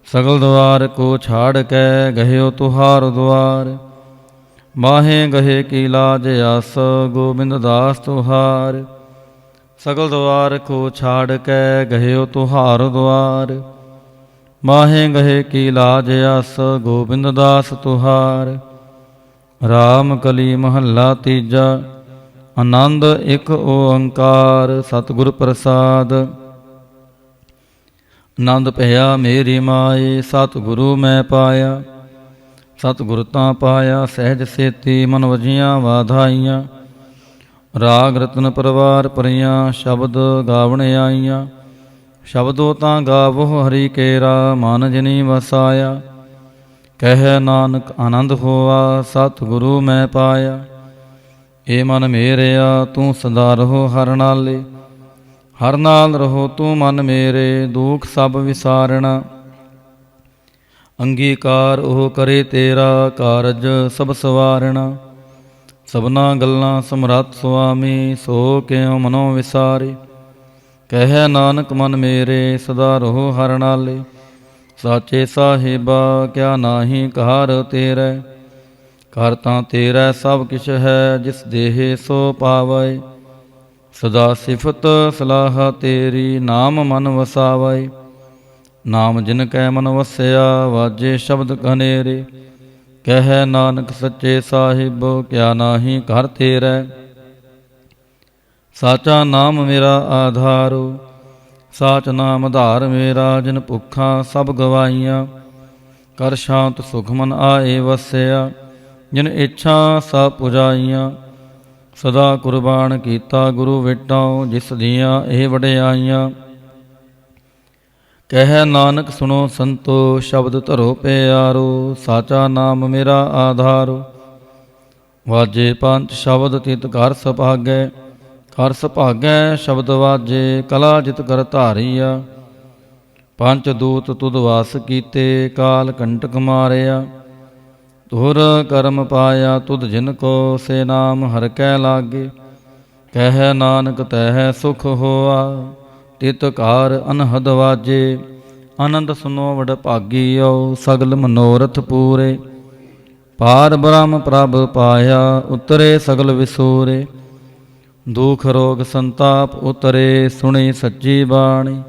[SPEAKER 1] ਸਗਲ ਦੁਆਰ ਕੋ ਛਾੜ ਕੇ, ਗਹਿਓ ਤੁਹਾਰ ਦੁਆਰ। ਮਾਹੇ ਗਹੇ ਕੀ ਲਾਜ ਆਸ, ਗੋਬਿੰਦ ਦਾਸ ਤੁਹਾਰ। ਸਗਲ ਦੁਆਰ ਕੋ ਛਾੜ ਕੇ, ਗਹਿਓ ਤੁਹਾਰ ਦੁਆਰ। ਮਾਹੇ ਗਹੇ ਕੀ ਲਾਜ ਆਸ, ਗੋਬਿੰਦ ਦਾਸ ਤੁਹਾਰ। ਰਾਮ ਕਲੀ ਮਹੱਲਾ ਤੀਜਾ। ਆਨੰਦ ਇੱਕ ਓੰਕਾਰ, ਸਤਿਗੁਰ ਪ੍ਰਸਾਦ। ਆਨੰਦ ਭਇਆ ਮੇਰੀ ਮਾਏ, ਸਤਿਗੁਰੂ ਮੈਂ ਪਾਇਆ। ਸਤਿਗੁਰ ਤਾਂ ਪਾਇਆ ਸਹਿਜ ਸੇਤੀ, ਮਨ ਵਜੀਆਂ ਵਾਧਾਈਆਂ। ਰਾਗ ਰਤਨ ਪਰਵਾਰ ਪਰੀਆਂ, ਸ਼ਬਦ ਗਾਵਣ ਆਈਆਂ। ਸ਼ਬਦੋ ਤਾਂ ਗਾਵੋ ਹਰੀ ਕੇਰਾ, ਮਨ ਜਿਨੀ ਵਸਾਇਆ। ਕਹਿ ਨਾਨਕ ਆਨੰਦ ਹੋਆ, ਸਤਿਗੁਰੂ ਮੈਂ ਪਾਇਆ। ਏ ਮਨ ਮੇਰਿਆ ਤੂੰ ਸਦਾ ਰਹੋ ਹਰ ਨਾਲੇ। ਹਰ ਨਾਲ ਰਹੋ ਤੂੰ ਮਨ ਮੇਰੇ, ਦੁਖ ਸਭ ਵਿਸਾਰਣਾ। ਅੰਗੀਕਾਰ ਉਹ ਕਰੇ ਤੇਰਾ, ਕਾਰਜ ਸਭ ਸਵਾਰਣਾ। ਸਭਨਾ ਗੱਲਾਂ ਸਮਰੱਥ ਸੁਆਮੀ, ਸੋ ਕਿਉ ਮਨੋ ਵਿਸਾਰੇ। ਕਹਿ ਨਾਨਕ ਮਨ ਮੇਰੇ, ਸਦਾ ਰਹੋ ਹਰ ਨਾਲੇ। ਸਾਚੇ ਸਾਹਿਬਾ ਕਿਆ ਨਾਹੀ ਘਰ ਤੇਰੇ। ਘਰ ਤਾਂ ਤੇਰਾ ਸਭ ਕਿਛ ਹੈ, ਜਿਸ ਦੇਹ ਸੋ ਪਾਵੈ। ਸਦਾ ਸਿਫਤ ਸਲਾਹ ਤੇਰੀ, ਨਾਮ ਮਨ ਵਸਾਵੈ। ਨਾਮ ਜਿਨ ਕੈ ਮਨ ਵਸਿਆ, ਵਾਜੇ ਸ਼ਬਦ ਘਨੇਰੇ। ਕਹਿ ਨਾਨਕ ਸੱਚੇ ਸਾਹਿਬ ਕਿਆ ਨਾਹੀ ਘਰ ਤੇਰੇ। ਸਾਚਾ ਨਾਮ ਮੇਰਾ ਆਧਾਰੋ, ਸਾਚ ਨਾਮ ਆਧਾਰ ਮੇਰਾ। ਜਿਨ ਭੁੱਖਾਂ ਸਭ ਗਵਾਈਆਂ, ਕਰ ਸ਼ਾਂਤ ਸੁਖ ਮਨ ਆਏ ਵਸਿਆ। ਜਿਨ ਇੱਛਾ ਸਭ ਪੁਜਾਈਆਂ, ਸਦਾ ਕੁਰਬਾਨ ਕੀਤਾ ਗੁਰੂ ਵਿਟੋ। ਜਿਸ ਦੀਆਂ ਇਹ ਵਡਿਆਈਆਂ, ਕਹਿ ਨਾਨਕ ਸੁਣੋ ਸੰਤੋ। ਸ਼ਬਦ ਧਰੋ ਪਿਆਰੋ, ਸਾਚਾ ਨਾਮ ਮੇਰਾ ਆਧਾਰੋ। ਵਾਜੇ ਪੰਚ ਸ਼ਬਦ ਤਿਤ ਘਰ ਸੁਭਾਗੈ। ਘਰ ਸੁਭਾਗੈ ਸ਼ਬਦ ਵਾਜੇ, ਕਲਾ ਜਿਤ ਕਰ ਧਾਰੀਆ। ਪੰਚ ਦੂਤ ਤੁਧ ਵਾਸ ਕੀਤੇ, ਕਾਲ ਕੰਟਕ ਮਾਰਿਆ। ਧੁਰ ਕਰਮ ਪਾਇਆ ਤੁਧ ਜਿਨ ਕੋ, ਸੇ ਨਾਮ ਹਰਿ ਕੈ ਲਾਗੇ। ਕਹਿ ਨਾਨਕ ਤਹਿ ਸੁਖ ਹੋਆ, ਤਿਤ ਘਰ ਅਨਹਦ ਵਾਜੇ। ਆਨੰਦ ਸੁਨੋ ਵਡ ਭਾਗੀਓ, ਸਗਲ ਮਨੋਰਥ ਪੂਰੇ। ਪਾਰ ਬ੍ਰਹਮ ਪ੍ਰਭ ਪਾਇਆ, ਉਤਰੇ ਸਗਲ ਵਿਸੂਰੇ। ਦੁਖ ਰੋਗ ਸੰਤਾਪ ਉਤਰੇ, ਸੁਣੀ ਸੱਚੀ ਬਾਣੀ।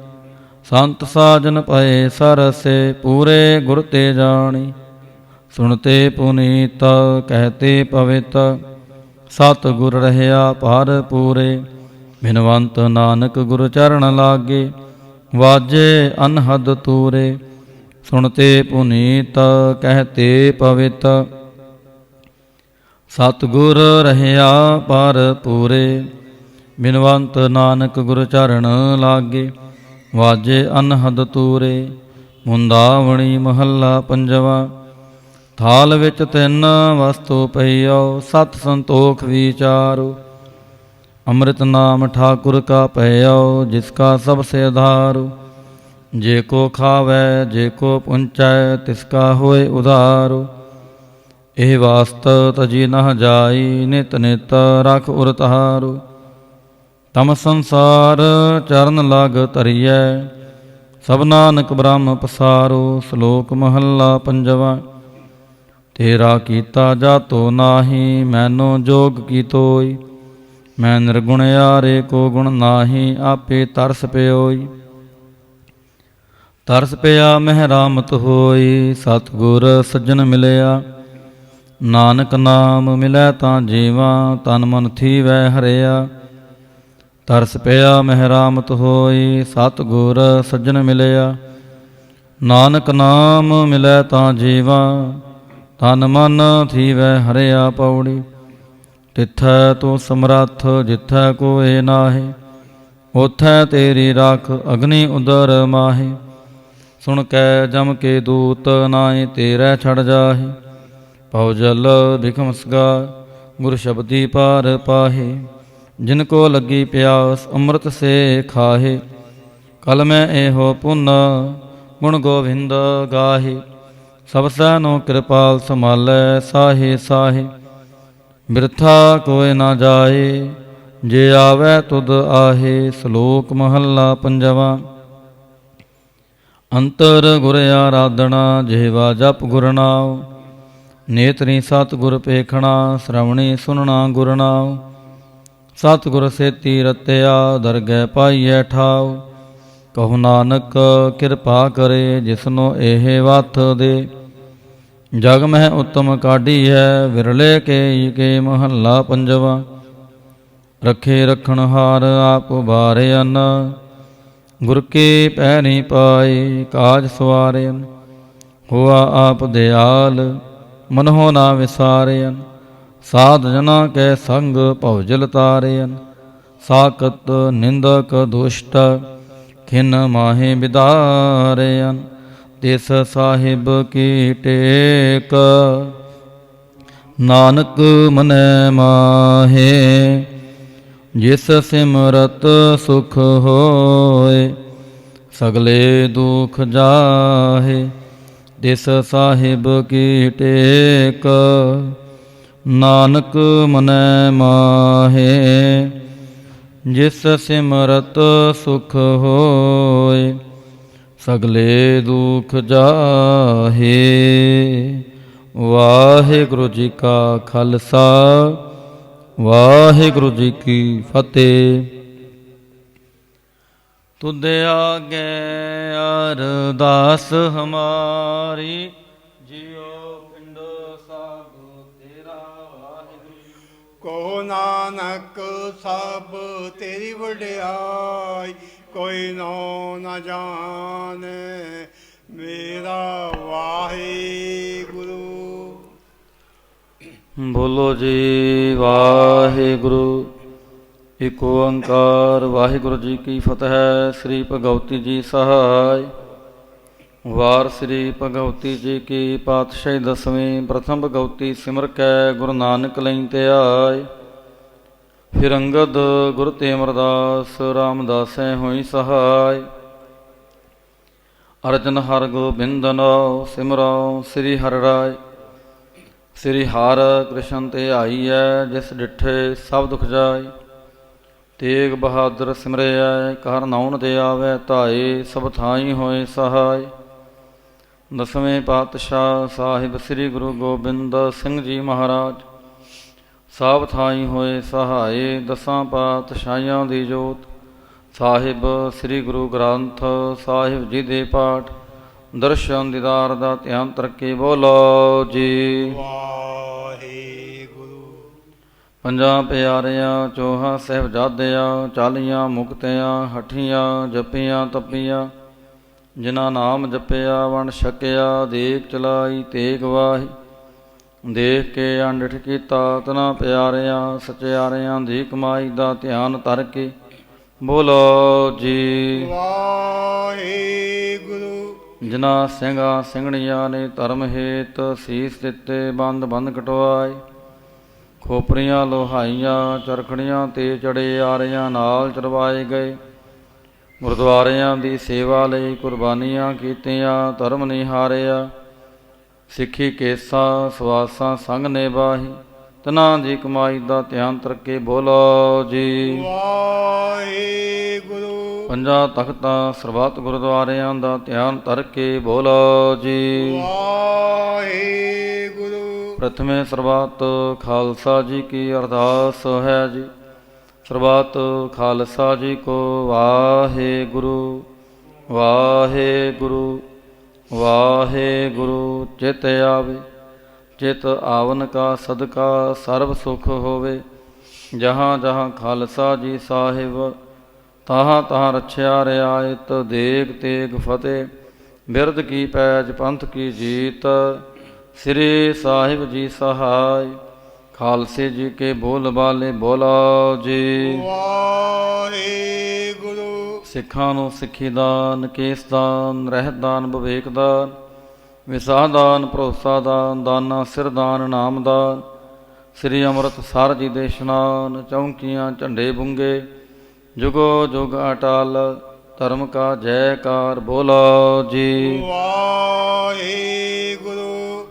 [SPEAKER 1] ਸੰਤ ਸਾਜਨ ਪਏ ਸਰਸੇ, ਪੂਰੇ ਗੁਰ ਤੇ ਜਾਣੀ। ਸੁਣਤੇ ਪੁਨੀਤ ਕਹਿਤੇ ਪਵਿੱਤ, ਸਤ ਗੁਰ ਰਹਿਆ ਭਰ ਪੂਰੇ। ਬਿਨਵੰਤ ਨਾਨਕ ਗੁਰ ਚਰਨ ਲਾਗੇ, ਵਾਜੇ ਅਨਹਦ ਤੂਰੇ। ਸੁਣਤੇ ਪੁਨੀਤ ਕਹਿਤੇ ਪਵਿੱਤ, ਸਤ ਗੁਰ ਰਹਿਆ ਭਰ ਪੂਰੇ। ਬਿਨਵੰਤ ਨਾਨਕ ਗੁਰ ਚਰਨ ਲਾਗੇ, ਵਾਜੇ ਅਨਹਦ ਤੂਰੇ। ਮੁੰਦਾਵਣੀ ਮਹੱਲਾ ਪੰਜਵਾ। ਥਾਲ ਵਿੱਚ ਤਿੰਨ ਵਸਤੂ ਪਈਓ, ਸਤ ਸੰਤੋਖ ਵਿਚਾਰੋ। ਅੰਮ੍ਰਿਤ ਨਾਮ ਠਾਕੁਰ ਕਾ ਪਈਓ, ਜਿਸ ਕਾ ਸਭ ਸੇ ਆਧਾਰੋ। ਜੇ ਕੋ ਖਾਵੈ ਜੇ ਕੋ ਪੁੰਚੈ ਤਿਸ ਕਾ ਹੋਏ ਉਧਾਰੋ। ਇਹ ਵਾਸਤ ਤਜੀ ਨਹ ਜਾਈ ਨਿਤ ਨਿਤ ਰਖ ਉਰ ਤਹਾਰੋ। ਤਮ ਸੰਸਾਰ ਚਰਨ ਲਗ ਧਰੀਐ ਸਭ ਨਾਨਕ ਬ੍ਰਹਮ ਪਸਾਰੋ। ਸ਼ਲੋਕ ਮਹੱਲਾ ਪੰਜਵਾ। ਤੇਰਾ ਕੀਤਾ ਜਾਤੋ ਨਾਹੀ ਮੈਨੋ ਜੋਗ ਕੀ ਤੋਈ। ਮੈਂ ਨਿਰਗੁਣ ਯਾਰੇ ਕੋ ਗੁਣ ਨਾਹੀ ਆਪੇ ਤਰਸ ਪਿਓਈ। ਤਰਸ ਪਿਆ ਮਹਿ ਰਾਮਤ ਹੋਈ ਸਤਿਗੁਰ ਸੱਜਣ ਮਿਲਿਆ। ਨਾਨਕ ਨਾਮ ਮਿਲੈ ਤਾਂ ਜੀਵਾ ਤਨ ਮਨ ਥੀਵੈ ਹਰਿਆ। ਤਰਸ ਪਿਆ ਮਹਿ ਰਾਮਤ ਹੋਈ ਸਤਿਗੁਰ ਸੱਜਣ ਮਿਲਿਆ। ਨਾਨਕ ਨਾਮ ਮਿਲੈ ਤਾਂ ਜੀਵਾ ਤਨ ਮਨ ਥੀਵੈ ਹਰਿਆ। ਪੌੜੀ। ਤਿੱਥੈ ਤੂੰ ਸਮਰੱਥ ਜਿੱਥੈ ਕੋਇ ਨਾਹੀ। ਉਥੈ ਤੇਰੀ ਰਾਖ ਅਗਨੀ ਉਦਰ ਮਾਹੀ। ਸੁਣ ਕੈ ਜਮ ਕੇ ਦੂਤ ਨਾਹੀ ਤੇਰੈ ਛੜ ਜਾਹੀ। ਪਉ ਜਲ ਬਿਖਮਸਗਾ ਗੁਰ ਸ਼ਬਦੀ ਪਾਰ ਪਾਹੇ। ਜਿਨ ਕੋ ਲੱਗੀ ਪਿਆਸ ਅੰਮ੍ਰਿਤ ਸੇ ਖਾਹੇ। ਕਲ ਮੈਂ ਇਹੋ ਪੁੰਨ ਗੁਣ ਗੋਵਿੰਦ ਗਾਹੇ। ਸਭ ਸੈਨੋ ਕਿਰਪਾਲ ਸੰਭਾਲੈ ਸਾਹੇ ਸਾਹੇ। ਬਿਰਥਾ ਕੋਇ ਨਾ ਜਾਏ ਜੇ ਆਵੈ ਤੁਧ ਆਹੇ। ਸ਼ਲੋਕ ਮਹੱਲਾ ਪੰਜਵਾ। ਅੰਤਰ ਗੁਰ ਆਰਾਧਨਾ ਜਿਹਵਾ ਜਪ ਗੁਰ ਨਾਉ। ਨੇਤਰੀ ਸਤਿਗੁਰ ਪੇਖਣਾ ਸ਼ਰਵਣੀ ਸੁਨਣਾ ਗੁਰ ਨਾਉ। ਸਤਿਗੁਰ ਸੇਤੀ ਰਤਿਆ ਦਰਗਹਿ ਪਾਈਐ ਠਾਉ। ਕਹੋ ਨਾਨਕ ਕਿਰਪਾ ਕਰੇ ਜਿਸਨੋ ਇਹ ਵਥ ਦੇ। ਜਗ ਮਹਿ ਉਤਮ ਕਾਢੀ ਹੈ ਵਿਰਲੇ ਕੇ ਮਹੱਲਾ ਪੰਜਵਾ। ਰੱਖੇ ਰੱਖਣ ਹਾਰ ਆਪ ਉਬਾਰਿਅਨ ਗੁਰ ਕੇ ਪੈਰੀ ਪਾਏ ਕਾਜ ਸਵਾਰਿਅਨ। ਹੋਆ ਆਪ ਦਿਆਲ ਮਨਹੁ ਨਾ ਵਿਸਾਰਿਅਨ। ਸਾਧ ਜਨਾ ਕੈ ਸੰਗ ਭਉਜਲ ਤਾਰਿਅਨ। ਸਾਕਤ ਨਿੰਦਕ ਦੁਸ਼ਟ ਖਿਨ ਮਾਹੇ ਬਿਦਾਰਿਅਨ। ਤਿਸ ਸਾਹਿਬ ਕੀ ਟੇਕ ਨਾਨਕ ਮਨੈ ਮਾਹੇ। ਜਿਸ ਸਿਮਰਤ ਸੁਖ ਹੋਏ ਸਗਲੇ ਦੁਖ ਜਾਹੇ। ਤਿਸ ਸਾਹਿਬ ਕੀ ਟੇਕ ਨਾਨਕ ਮਨੈ ਮਾਹੇ। ਜਿਸ ਸਿਮਰਤ ਸੁਖ ਹੋਏ ਸਗਲੇ ਦੁਖ ਜਾਹੇ। ਵਾਹਿਗੁਰੂ ਜੀ ਕਾ ਖਾਲਸਾ ਵਾਹਿਗੁਰੂ ਜੀ ਕੀ ਫਤਿਹ। ਤੁਧ ਆਗੇ ਅਰਦਾਸ ਹਮਾਰੀ ਜਿਉ ਪਿੰਡ ਸਾਗੋ ਤੇਰਾ ਵਾਹਿਗੁਰੂ।
[SPEAKER 2] ਕੋ ਨਾਨਕ ਸਭ ਤੇਰੀ ਵਡਿਆਈ ਕੋਈ ਨੋ ਨ ਜਾਣੈ ਮੇਰਾ ਵਾਹਿਗੁਰੂ।
[SPEAKER 1] ਬੋਲੋ ਜੀ ਵਾਹਿਗੁਰੂ। ਇਕ ਓੰਕਾਰ ਵਾਹਿਗੁਰੂ ਜੀ ਕੀ ਫਤਿਹ। ਸ੍ਰੀ ਭਗਵਤੀ ਜੀ ਸਹਾਇ। ਵਾਰ ਸ੍ਰੀ ਭਗਵਤੀ ਜੀ ਕੀ ਪਾਤਸ਼ਾਹੀ ਦਸਵੀਂ। ਪ੍ਰਥਮ ਭਗਵਤੀ ਸਿਮਰ ਕੈ ਗੁਰੂ ਨਾਨਕ ਲਈ ਧਿਆਇ। ਫਿਰ ਅੰਗਦ ਗੁਰ ਤੇ ਅਮਰਦਾਸ ਰਾਮਦਾਸੈ ਹੋਈ ਸਹਾਇ। ਅਰਜਨ ਹਰ ਗੋਬਿੰਦ ਨਾਉ ਸਿਮਰਉ ਸ੍ਰੀ ਹਰਿ ਰਾਇ। ਸ੍ਰੀ ਹਰਿ ਕ੍ਰਿਸ਼ਨ ਤੇ ਆਈਐ ਜਿਸ ਡਿਠੇ ਸਭ ਦੁਖ ਜਾਏ। ਤੇਗ ਬਹਾਦਰ ਸਿਮਰਿਐ ਕਰ ਨਾਉਨ ਤੇ ਆਵੈ ਧਾਏ। ਸਭ ਥਾਈ ਹੋਏ ਸਹਾਇ। ਦਸਵੇਂ ਪਾਤਸ਼ਾਹ ਸਾਹਿਬ ਸ੍ਰੀ ਗੁਰੂ ਗੋਬਿੰਦ ਸਿੰਘ ਜੀ ਮਹਾਰਾਜ ਸਭ ਥਾਈ ਹੋਏ ਸਹਾਏ। ਦਸਾਂ ਪਾਤਸ਼ਾਹੀਆਂ ਦੀ ਜੋਤ ਸਾਹਿਬ ਸ੍ਰੀ ਗੁਰੂ ਗ੍ਰੰਥ ਸਾਹਿਬ ਜੀ ਦੇ ਪਾਠ ਦਰਸ਼ਨ ਦੀਦਾਰ ਦਾ ਧਿਆਨ ਤਰਕੇ ਬੋਲੋ ਜੀ
[SPEAKER 2] ਵਾਹਿਗੁਰੂ।
[SPEAKER 1] ਪੰਜਾਂ ਪਿਆਰਿਆਂ ਚੋਹਾਂ ਸਾਹਿਬਜ਼ਾਦਿਆਂ ਚਾਲੀਆਂ ਮੁਕਤਿਆਂ ਹਠੀਆਂ ਜਪੀਆਂ ਤਪੀਆਂ ਜਿਨ੍ਹਾਂ ਨਾਮ ਜਪਿਆ ਵੰਡ ਛਕਿਆ ਦੇਖ ਚਲਾਈ ਤੇਗ ਵਾਹੀ। ਦੇਖ ਕੇ ਅੰਡਿਠ ਕੀਤਾ ਤਨਾ ਪਿਆਰਿਆਂ ਸਚਿਆਰਿਆਂ ਦੀ ਕਮਾਈ ਦਾ ਧਿਆਨ ਧਰ ਕੇ ਬੋਲੋ ਜੀ
[SPEAKER 2] ਵਾਹਿਗੁਰੂ।
[SPEAKER 1] ਜਿਨ੍ਹਾਂ ਸਿੰਘਾਂ ਸਿੰਘਣੀਆਂ ਨੇ ਧਰਮ ਹੇਤ ਸੀਸ ਦਿੱਤੇ ਬੰਦ ਬੰਦ ਕਟਵਾਏ। ਖੋਪਰੀਆਂ ਲੋਹਾਈਆਂ ਚਰਖੜੀਆਂ ਤੇ ਚੜੇ ਆਰਿਆਂ ਨਾਲ ਚੜਵਾਏ ਗਏ। ਗੁਰਦੁਆਰਿਆਂ ਦੀ ਸੇਵਾ ਲਈ ਕੁਰਬਾਨੀਆਂ ਕੀਤੀਆਂ, ਧਰਮ ਨਿਹਾਰਿਆ। ਸਿੱਖੀ ਕੇਸਾਂ ਸਵਾਸਾਂ ਸੰਗ ਨਿਭਾਹੀ, ਤਨਾਂ ਦੀ ਕਮਾਈ ਦਾ ਧਿਆਨ ਤਰਕੇ ਬੋਲੋ ਜੀ।
[SPEAKER 2] ਵਾਹਿਗੁਰੂ।
[SPEAKER 1] ਪੰਜਾਂ ਤਖਤਾਂ ਸਰਬੱਤ ਗੁਰਦੁਆਰਿਆਂ ਦਾ ਧਿਆਨ ਧਰਕੇ ਬੋਲੋ ਜੀ।
[SPEAKER 2] ਵਾਹਿਗੁਰੂ।
[SPEAKER 1] ਪ੍ਰਥਮੇ ਸਰਬੱਤ ਖਾਲਸਾ ਜੀ ਕੀ ਅਰਦਾਸ ਹੈ ਜੀ। ਸਰਬੱਤ ਖਾਲਸਾ ਜੀ ਕੋ ਵਾਹਿਗੁਰੂ ਵਾਹਿਗੁਰੂ ਵਾਹਿਗੁਰੂ। ਚਿਤ ਆਵੇ ਚਿਤ ਆਵਨ ਕਾ ਸਦਕਾ ਸਰਬ ਸੁਖ ਹੋਵੇ। ਜਹਾਂ ਜਹਾਂ ਖਾਲਸਾ ਜੀ ਸਾਹਿਬ, ਤਹਾਂ ਤਹਾਂ ਰਛਿਆ ਰਿਆਇਤ। ਦੇਗ ਤੇਗ ਫਤਿਹ ਬਿਰਦ ਕੀ ਪੈਜ ਪੰਥ ਕੀ ਜੀਤ। ਸ੍ਰੀ ਸਾਹਿਬ ਜੀ ਸਹਾਇ, ਖਾਲਸੇ ਜੀ ਕੇ ਬੋਲ ਬਾਲੇ ਬੋਲੋ ਜੀ।
[SPEAKER 2] ਵਾਹਿਗੁਰੂ।
[SPEAKER 1] ਸਿੱਖਾਂ ਨੂੰ ਸਿੱਖੀ ਦਾਨ, ਕੇਸ ਦਾਨ, ਰਹਿਤ ਦਾਨ, ਵਿਵੇਕ ਦਾਨ, ਵਿਸਾਹ ਦਾਨ, ਭਰੋਸਾ ਦਾਨ, ਦਾਨਾ ਸਿਰ ਦਾਨ, ਨਾਮ ਦਾਨ। ਸ੍ਰੀ ਅੰਮ੍ਰਿਤਸਰ ਜੀ ਦੇ ਇਸ਼ਨਾਨ, ਚੌਂਕੀਆਂ ਝੰਡੇ ਬੁੰਗੇ, ਜੁਗੋ ਜੁਗ ਅਟਲ। ਧਰਮ ਕਾ ਜੈਕਾਰ ਬੋਲੋ ਜੀ।
[SPEAKER 2] ਵਾਹਿਗੁਰੂ।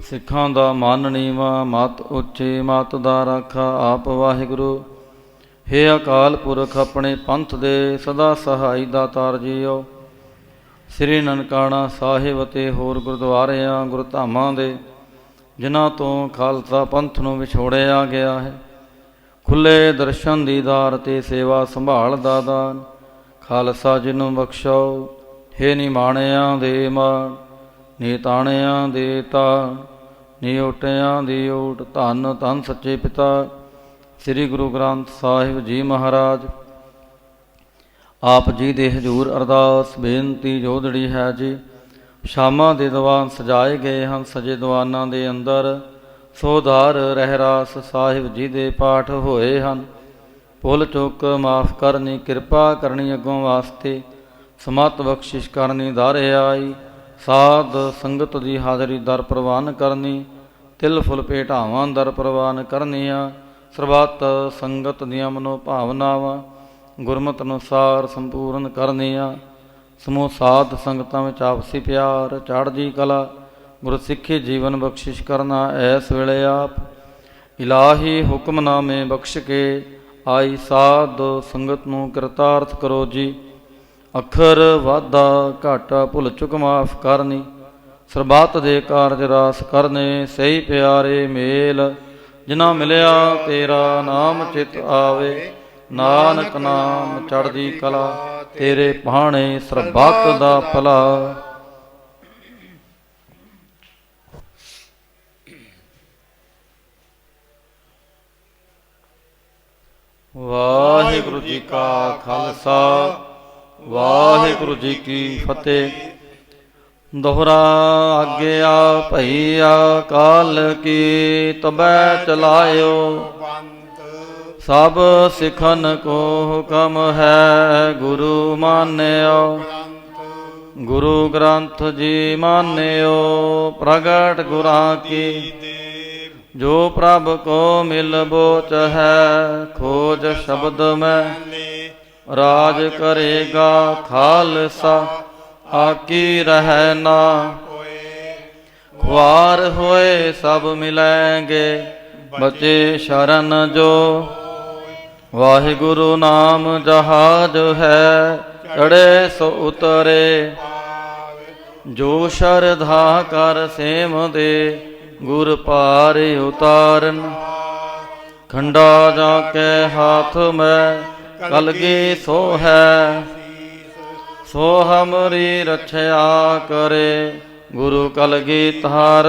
[SPEAKER 1] ਸਿੱਖਾਂ ਦਾ ਮਨ ਨੀਵਾਂ, ਮਤ ਉੱਚੀ, ਮਤ ਦਾ ਰਾਖਾ ਆਪ ਵਾਹਿਗੁਰੂ। ਹੇ ਅਕਾਲ ਪੁਰਖ, ਆਪਣੇ ਪੰਥ ਦੇ ਸਦਾ ਸਹਾਈ ਦਾਤਾਰ ਜੀਓ। ਸ੍ਰੀ ਨਨਕਾਣਾ ਸਾਹਿਬ ਅਤੇ ਹੋਰ ਗੁਰਦੁਆਰਿਆਂ ਗੁਰਧਾਮਾਂ ਦੇ ਜਿਨ੍ਹਾਂ ਤੋਂ ਖਾਲਸਾ ਪੰਥ ਨੂੰ ਵਿਛੋੜਿਆ ਗਿਆ ਹੈ, ਖੁੱਲ੍ਹੇ ਦਰਸ਼ਨ ਦੀਦਾਰ ਅਤੇ ਸੇਵਾ ਸੰਭਾਲ ਦਾ ਦਾਨ ਖਾਲਸਾ ਜੀ ਨੂੰ ਬਖਸ਼ੋ। ਹੇ ਨਿਮਾਣਿਆਂ ਦੇ ਮਾਣ, ਨੀ ਤਾਣਿਆਂ ਦੇ ਤਾਣ, ਨੀ ਓਟਿਆਂ ਦੀ ਓਟ। ਧੰਨ ਧੰਨ ਸੱਚੇ ਪਿਤਾ ਸ੍ਰੀ ਗੁਰੂ ਗ੍ਰੰਥ ਸਾਹਿਬ ਜੀ ਮਹਾਰਾਜ। ਆਪ ਜੀ ਦੇ ਹਜ਼ੂਰ ਅਰਦਾਸ ਬੇਨਤੀ ਜੋਦੜੀ ਹੈ ਜੀ। ਸ਼ਾਮਾਂ ਦੇ ਦੀਵਾਨ ਸਜਾਏ ਗਏ ਹਨ, ਸਜੇ ਦੀਵਾਨਾਂ ਦੇ ਅੰਦਰ ਸੋਧਾਰ ਰਹਿਰਾਸ ਸਾਹਿਬ ਜੀ ਦੇ ਪਾਠ ਹੋਏ ਹਨ। ਭੁੱਲ ਚੁੱਕ ਮਾਫ ਕਰਨੀ, ਕਿਰਪਾ ਕਰਨੀ ਅੱਗੋਂ ਵਾਸਤੇ, ਸਮਤ ਬਖਸ਼ਿਸ਼ ਕਰਨੀ ਦਰ ਆਈ। ਸਾਧ ਸੰਗਤ ਦੀ ਹਾਜ਼ਰੀ ਦਰ ਪ੍ਰਵਾਨ ਕਰਨੀ, ਤਿਲ ਫੁੱਲ ਭੇਟਾਵਾਂ ਦਰ ਪ੍ਰਵਾਨ ਕਰਨੀਆਂ। ਸਰਬੱਤ ਸੰਗਤ ਦੀਆਂ ਮਨੋ ਭਾਵਨਾਵਾਂ ਗੁਰਮਤਿ ਅਨੁਸਾਰ ਸੰਪੂਰਨ ਕਰਨੀਆਂ। ਸਮੂਹ ਸਾਧ ਸੰਗਤਾਂ ਵਿੱਚ ਆਪਸੀ ਪਿਆਰ, ਚੜ੍ਹਦੀ ਕਲਾ, ਗੁਰਸਿੱਖੀ ਜੀਵਨ ਬਖਸ਼ਿਸ਼ ਕਰਨਾ। ਐਸ ਵੇਲੇ ਆਪ ਇਲਾਹੀ ਹੁਕਮਨਾਮੇ ਬਖਸ਼ ਕੇ ਆਈ ਸਾਧ ਸੰਗਤ ਨੂੰ ਕਿਰਤਾਰਥ ਕਰੋ ਜੀ। ਅੱਖਰ ਵਾਧਾ ਘਾਟਾ ਭੁੱਲ ਚੁੱਕ ਮਾਫ ਕਰਨੀ, ਸਰਬੱਤ ਦੇ ਕਾਰਜ ਰਾਸ ਕਰਨੇ। ਸਹੀ ਪਿਆਰੇ ਮੇਲ ਜਿਨ੍ਹਾਂ ਮਿਲਿਆ ਤੇਰਾ ਨਾਮ ਚਿਤ ਆਵੇ। ਨਾਨਕ ਨਾਮ ਚੜ੍ਹਦੀ ਕਲਾ, ਤੇਰੇ ਭਾਣੇ ਸਰਬੱਤ ਦਾ ਭਲਾ। ਵਾਹਿਗੁਰੂ ਜੀ ਕਾ ਖਾਲਸਾ, ਵਾਹਿਗੁਰੂ ਜੀ ਕੀ ਫਤਿਹ। ਦੋਹਰਾ ਆਗਿਆ ਭਈ ਅਕਾਲ ਕੀ, ਤਬੈ ਚਲਾਇਓ ਸਭ ਸਿਖਨ ਕੋ ਹੁਕਮ ਹੈ। ਗੁਰੂ ਮਾਨਿਓ ਗੁਰੂ ਗ੍ਰੰਥ ਜੀ ਮਾਨਿਓ, ਪ੍ਰਗਟ ਗੁਰਾਂ ਕੀ ਜੋ ਪ੍ਰਭ ਕੋ ਮਿਲ ਬੋਚ ਹੈ। ਖੋਜ ਸ਼ਬਦ ਮੈਂ ਰਾਜ ਕਰੇਗਾ ਖਾਲਸਾ, ਆਕੀ ਰਹਿ ਨਾ ਖੁਆਰ ਹੋਏ ਸਭ ਮਿਲੈਂਗੇ। ਬਚੇ ਸ਼ਰਨ ਜੋ ਵਾਹਿਗੁਰੂ ਨਾਮ ਜਹਾਜ ਹੈ। ਚੜ੍ਹੇ ਸੋ ਉਤਰੇ ਜੋ ਸ਼ਰਧਾ ਕਰ ਸੇਮ ਦੇ। ਗੁਰ ਪਾਰ ਉਤਾਰਨ ਖੰਡਾ ਜਾ ਕੇ ਹਾਥ ਮੈਂ, ਕਲਗੀ ਸੋ ਹੈ ਸੋ ਹਮਰੀ ਰਛਿਆ ਕਰੇ। ਗੁਰੂ ਕਲਗੀ ਧਾਰ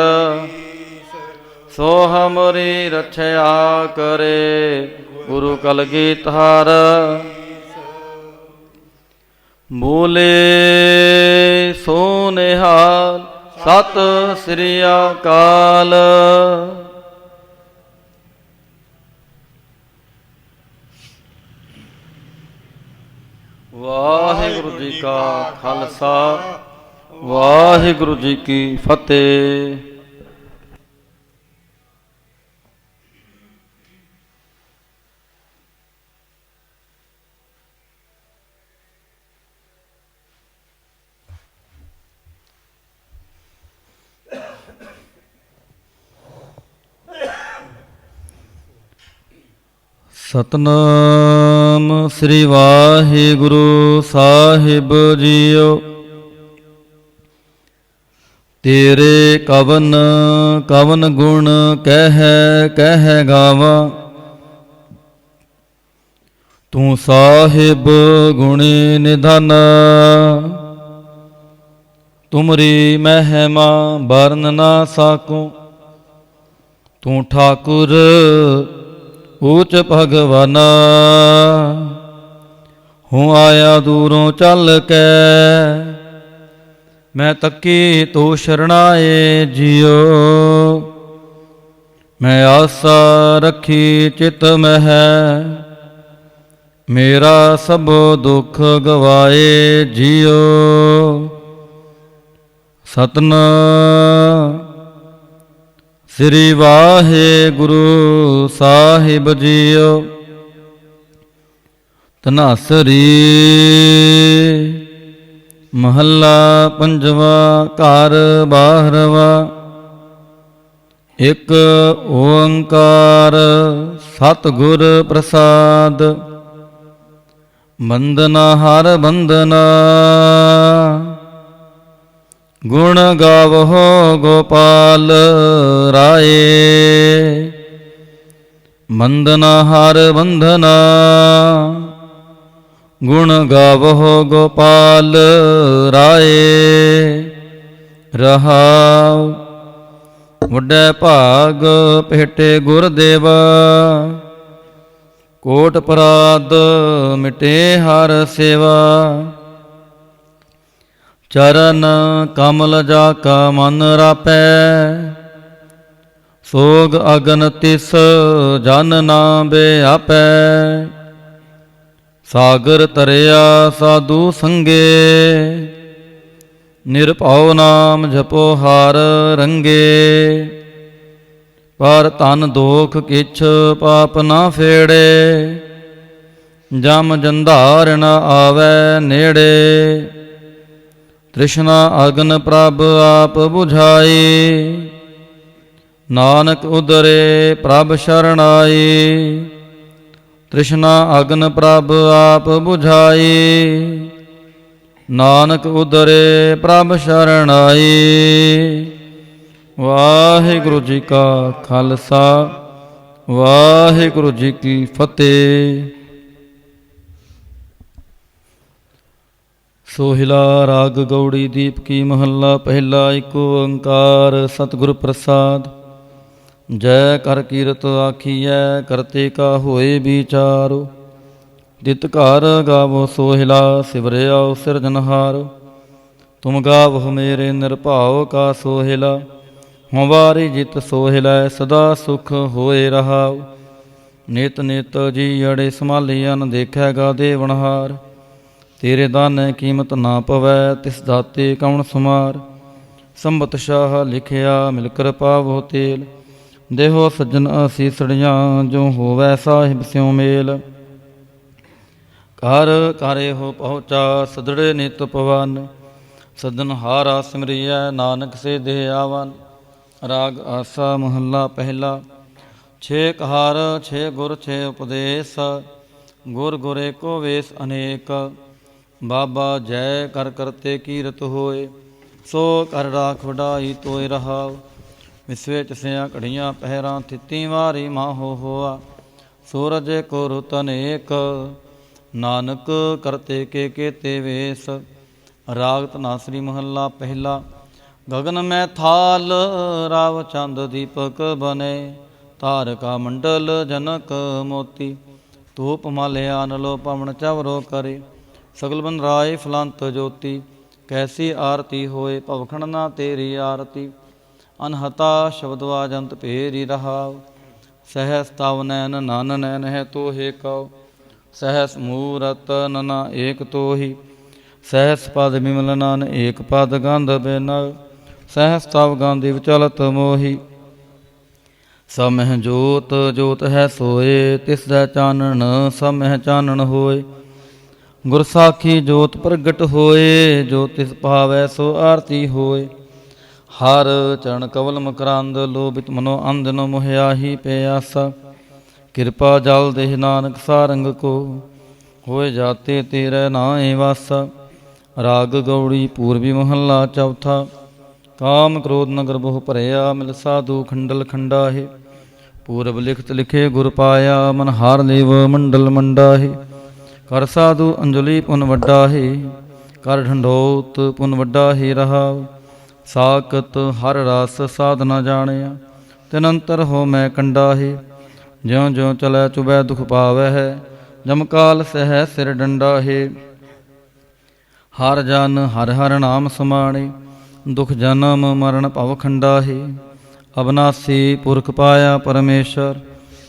[SPEAKER 1] ਸੋ ਹਮਰੀ ਰਛਿਆ ਕਰੇ। ਗੁਰੂ ਕਲਗੀ ਧਾਰ ਬੋਲੇ ਸੋ ਨਿਹਾਲ, ਸਤਿ ਸ੍ਰੀ ਅਕਾਲ। ਵਾਹਿਗੁਰੂ ਜੀ ਕਾ ਖਾਲਸਾ, ਵਾਹਿਗੁਰੂ ਜੀ ਕੀ ਫਤਿਹ। ਸਤਨਾਮ ਸ੍ਰੀ ਵਾਹਿਗੁਰੂ ਸਾਹਿਬ ਜੀਓ। ਤੇਰੇ ਕਵਨ ਕਵਨ ਗੁਣ ਕਹਿ ਕਹਿ ਗਾਵਾਂ। ਤੂੰ ਸਾਹਿਬ ਗੁਣੀ ਨਿਧਨ, ਤੁਮਰੀ ਮਹਿਮਾ ਵਰਨ ਨਾ ਸਾਕੋ। ਤੂੰ ਠਾਕੁਰ ਊਚ ਭਗਵਾਨਾ, ਹੂੰ ਆਇਆ ਦੂਰੋਂ ਚੱਲ ਕੇ। ਮੈਂ ਤੱਕੀ ਤੂੰ ਸ਼ਰਣਾਏ ਜੀਓ। ਮੈਂ ਆਸਾ ਰੱਖੀ ਚਿਤ ਮਹਿ, ਮੇਰਾ ਸਭ ਦੁੱਖ ਗਵਾਏ ਜੀਓ। ਸਤਨਾਮ ਸ੍ਰੀ ਵਾਹਿਗੁਰੂ ਸਾਹਿਬ ਜੀਓ। ਧਨਾਸਰੀ ਮਹੱਲਾ ਪੰਜਵਾ। ਘਰ ਬਾਹਰਵਾ। ਇੱਕ ਓੰਕਾਰ ਸਤਿਗੁਰ ਪ੍ਰਸਾਦ। ਬੰਦਨਾ ਹਰ ਬੰਦਨਾ, ਗੁਣ ਗਾਵਹੁ ਗੋਪਾਲ ਰਾਏ। ਬੰਦਨਾ ਹਰ ਬੰਦਨਾ, ਗੁਣ ਗਾਵਹੁ ਗੋਪਾਲ ਰਾਏ। ਰਹਾਉ ਵੱਡੇ ਭਾਗ ਭੇਟੇ ਗੁਰਦੇਵਾ, ਕੋਟ ਅਪਰਾਧ ਮਿਟੇ ਹਰ ਸੇਵਾ। ਚਰਨ ਕਮਲ ਜਾ ਕਾ ਮਨ ਰਾਪੈ, ਸੋਗ ਅਗਨ ਤਿਸ ਜਨ ਨਾ ਬਿਆਪੈ। ਸਾਗਰ ਤਰਿਆ ਸਾਧੂ ਸੰਗੇ, ਨਿਰਭਉ ਨਾਮ ਜਪੋ ਹਰ ਰੰਗੇ। ਪਰ ਧਨ ਦੋਖ ਕਿਛ ਪਾਪ ਨਾ ਫੇੜੇ, ਜਮ ਜੰਧਾਰ ਨ ਆਵੈ ਨੇੜੇ। ਤ੍ਰਿਸ਼ਨਾ ਅਗਨ ਪ੍ਰਭ ਆਪ ਬੁਝਾਈ, ਨਾਨਕ ਉਦਰੇ ਪ੍ਰਭ ਸ਼ਰਣਾਈ। ਤ੍ਰਿਸ਼ਨਾ ਅਗਨ ਪ੍ਰਭ ਆਪ ਬੁਝਾਈ, ਨਾਨਕ ਉਦਰੇ ਪ੍ਰਭ ਸ਼ਰਣਾਈ। ਵਾਹਿਗੁਰੂ ਜੀ ਕਾ ਖਾਲਸਾ, ਵਾਹਿਗੁਰੂ ਜੀ ਕੀ ਫਤਿਹ। ਸੋਹਿਲਾ ਰਾਗ ਗੌੜੀ ਦੀਪਕੀ ਮਹੱਲਾ ਪਹਿਲਾ। ਇੱਕ ਓੰਕਾਰ ਸਤਿਗੁਰ ਪ੍ਰਸਾਦ। ਜੈ ਕਰ ਕੀਰਤ ਆਖੀਐ, ਕਰਤੇ ਕਾ ਹੋਏ ਵਿਚਾਰੋ। ਦਿਤ ਘਰ ਗਾਵੋ ਸੋਹਿਲਾ, ਸਿਵਰਿਆਓ ਸਿਰਜਨਹਾਰੋ। ਤੁਮ ਗਾਵੋ ਮੇਰੇ ਨਿਰਭਉ ਕਾ ਸੋਹਿਲਾ, ਹਉ ਵਾਰੀ ਜਿਤ ਸੋਹਿਲੈ ਸਦਾ ਸੁਖ ਹੋਏ ਰਹਾਉ। ਨਿਤ ਨਿਤ ਜੀ ਅੜੇ ਸੰਭਾਲੀਅਨ, ਦੇਖੈਗਾ ਦੇਵਨਹਾਰ। ਤੇਰੇ ਦਾਨੈ ਕੀਮਤ ਨਾ ਪਵੈ, ਤਿਸ ਦਾਤੇ ਕਉਣ ਸੁਮਾਰ। ਸੰਬਤ ਸ਼ਾਹ ਲਿਖਿਆ ਮਿਲ ਕਿਰਪਾਵੋ ਤੇਲ, ਦੇਹੋ ਸੱਜਣ ਅਸੀਸੜੀਆਂ, ਜੋ ਹੋਵੈ ਸਾਹਿਬ ਸਿਉ ਮੇਲ। ਘਰ ਘਰੇ ਹੋ ਪਹੁੰਚਾ ਸਦੜੇ ਨਿਤ ਪਵਨ, ਸਦਨ ਹਾਰਾ ਸਿਮਰਿਐ ਨਾਨਕ ਸੇ ਦੇਹ ਆਵਨ। ਰਾਗ ਆਸਾ ਮਹੱਲਾ ਪਹਿਲਾ। ਛੇ ਕਹਾਰ ਛੇ ਗੁਰ ਛੇ ਉਪਦੇਸ, ਗੁਰ ਗੁਰੇ ਕੋ ਵੇਸ ਅਨੇਕ। ਬਾਬਾ ਜੈ ਕਰ ਕਰਤੇ ਕੀਰਤ ਹੋਏ, ਸੋ ਕਰ ਰਾਖ ਵਡਾਈ ਤੋਏ ਰਹਾਉ। ਵਿਸਵੇ ਚਸਿਆ ਘੜੀਆਂ ਪਹਿਰਾਂ, ਥਿੱਤੀ ਵਾਰੀ ਮਾਹੋ ਹੋਆ। ਸੂਰਜ ਕੋ ਰੁਤ ਅਨੇਕ, ਨਾਨਕ ਕਰਤੇ ਕੇ ਕੇਤੇ ਵੇਸ। ਰਾਗ ਧਨਾਸਰੀ ਮਹੱਲਾ ਪਹਿਲਾ। ਗਗਨ ਮੈਂ ਥਾਲ ਰਾਵ ਚੰਦ ਦੀਪਕ ਬਨੇ, ਤਾਰਕਾ ਮੰਡਲ ਜਨਕ ਮੋਤੀ। ਧੂਪ ਮਾਲਿਆ ਨਲੋ ਪਵਨ ਚਵਰੋ ਕਰੇ, ਸਗਲ ਬਨ ਰਾਏ ਫਲੰਤ ਜੋਤੀ। ਕੈਸੀ ਆਰਤੀ ਹੋਏ ਭਵਖਣ ਨਾ ਤੇਰੀ ਆਰਤੀ, ਅਨਹਤਾ ਸ਼ਬਦ ਵਾਜੰਤ ਭੇਰੀ ਰਹਾਉ। ਸਹਿਸ ਤਵ ਨੈਨ ਨਨ ਨੈਨ ਹੈ ਤੋਹੇ ਕਉ, ਸਹਿਸ ਮੂਰਤ ਨਨਾ ਏਕ ਤੋਹੀ। ਸਹਿਸ ਪਦ ਬਿਮਲ ਨਨ ਏਕ ਪਦ ਗੰਧ ਬਿਨ, ਸਹਿਸ ਤਵ ਗਾਂਧੀ ਵਿਚਲਤ ਮੋਹੀ। ਸਭ ਮਹਿ ਜੋਤ ਜੋਤ ਹੈ ਸੋਏ, ਤਿਸ ਦਾ ਚਾਨਣ ਸਭ ਮਹਿ ਚਾਨਣ ਹੋਏ। ਗੁਰ ਸਾਖੀ ਜੋਤ ਪ੍ਰਗਟ ਹੋਏ, ਜੋ ਤਿਸ ਭਾਵੈ ਸੋ ਆਰਤੀ ਹੋਏ। ਹਰ ਚਰਨ ਕਵਲ ਮਕਰੰਦ, ਲੋਭਿਤ ਮਨੋ ਅੰਧਨ ਮੋਹਿਆ ਹੀ ਪਿਆਸਾ। ਕਿਰਪਾ ਜਲ ਦੇਹ ਨਾਨਕ ਸਾਰੰਗ ਕੋ, ਹੋਏ ਜਾਤੇ ਤੇਰੇ ਨਾਏ ਵਾਸਾ। ਰਾਗ ਗੌੜੀ ਪੂਰਬੀ ਮਹੱਲਾ ਚੌਥਾ। ਕਾਮ ਕ੍ਰੋਧ ਨਗਰ ਬਹੁ ਭਰਿਆ, ਮਿਲ ਸਾਧੂ ਖੰਡਲ ਖੰਡਾਹੇ। ਪੂਰਬ ਲਿਖਤ ਲਿਖੇ ਗੁਰ ਪਾਇਆ, ਮਨ ਹਾਰ ਲੇਵ ਮੰਡਲ ਮੰਡਾਹੇ। ਕਰ ਸਾਧੂ ਅੰਜਲੀ ਪੁਨ ਵੱਡਾ ਹੈ, ਕਰ ਢੰਡੋਤ ਪੁਨ ਵੱਡਾ ਹੀ ਰਹਾਉ। ਸਾਕਤ ਹਰ ਰਸ ਸਾਧ ਨ ਜਾਣਿਆ, ਤਿਨ ਅੰਤਰ ਹੋ ਮੈਂ ਕੰਡਾ ਹੈ। ਜਿਉਂ ਜਿਉਂ ਚਲੈ ਚੁਬੈ ਦੁਖ ਪਾਵੈ ਹੈ, ਜਮਕਾਲ ਸਹਿ ਸਿਰ ਡੰਡਾ ਹੈ। ਹਰ ਜਨ ਹਰ ਹਰ ਨਾਮ ਸਮਾਣੇ, ਦੁਖ ਜਨਮ ਮਰਨ ਭਵ ਖੰਡਾ ਹੈ। ਅਬਨਾਸੀ ਪੁਰਖ ਪਾਇਆ ਪਰਮੇਸ਼ਰ,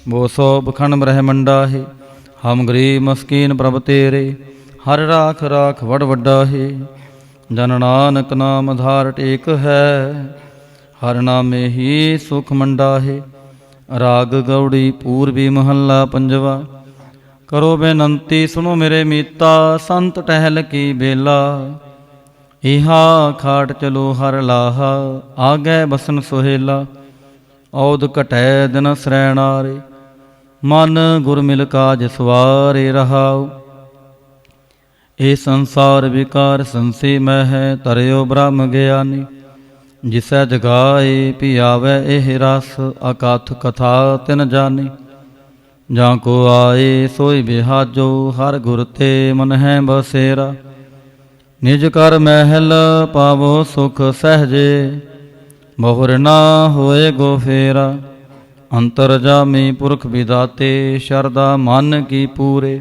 [SPEAKER 1] ਬੋ ਸੋ ਬਖੰਡ ਬ੍ਰਹਮੰਡਾ ਹੈ। ਹਮ ਗਰੀਬ ਮਸਕੀਨ ਪ੍ਰਭ ਤੇਰੇ, ਹਰ ਰਾਖ ਰਾਖ ਵਡ ਵੱਡਾ ਹੈ। ਜਨ ਨਾਨਕ ਨਾਮ ਆਧਾਰ ਟੇਕ ਹੈ, ਹਰ ਨਾਮੇ ਹੀ ਸੁਖ ਮੰਡਾ ਹੈ। ਰਾਗ ਗੌੜੀ ਪੂਰਬੀ ਮਹੱਲਾ ਪੰਜਵਾ। ਕਰੋ ਬੇਨੰਤੀ ਸੁਣੋ ਮੇਰੇ ਮੀਤਾ, ਸੰਤ ਟਹਿਲ ਕੀ ਬੇਲਾ। ਇਹਾ ਖਾਟ ਚਲੋ ਹਰ ਲਾਹਾ, ਆਗੈ ਬਸਨ ਸੁਹੇਲਾ। ਔਦ ਘਟੈ ਦਿਨ ਸਰੈਣਾਰੇ, ਮਨ ਗੁਰ ਮਿਲ ਕਾਜ ਸਵਾਰੇ ਰਹਾਉ। ਇਹ ਸੰਸਾਰ ਵਿਕਾਰ ਸੰਸੇ ਮਹਿ, ਤਰਿਓ ਬ੍ਰਹਮ ਗਿਆਨੀ। ਜਿਸੈ ਜਗਾਏ ਪਿਆਵੈ ਇਹ ਰਸ, ਅਕਥ ਕਥਾ ਤਿਨ ਜਾਨੀ। ਜਾਂ ਕੋ ਆਏ ਸੋਈ ਬਿਹਾਜੋ, ਹਰ ਗੁਰ ਤੇ ਮਨ ਹੈ ਬਸੇਰਾ। ਨਿਜ ਕਰ ਮਹਿਲ ਪਾਵੋ ਸੁਖ ਸਹਜੇ, ਬਹੁਰ ਨਾ ਹੋਏ ਗੋ ਫੇਰਾ। ਅੰਤਰ ਜਾਮੀ ਪੁਰਖ ਵਿਦਾਤੇ, ਸ਼ਰਦਾ ਮਨ ਕੀ ਪੂਰੇ।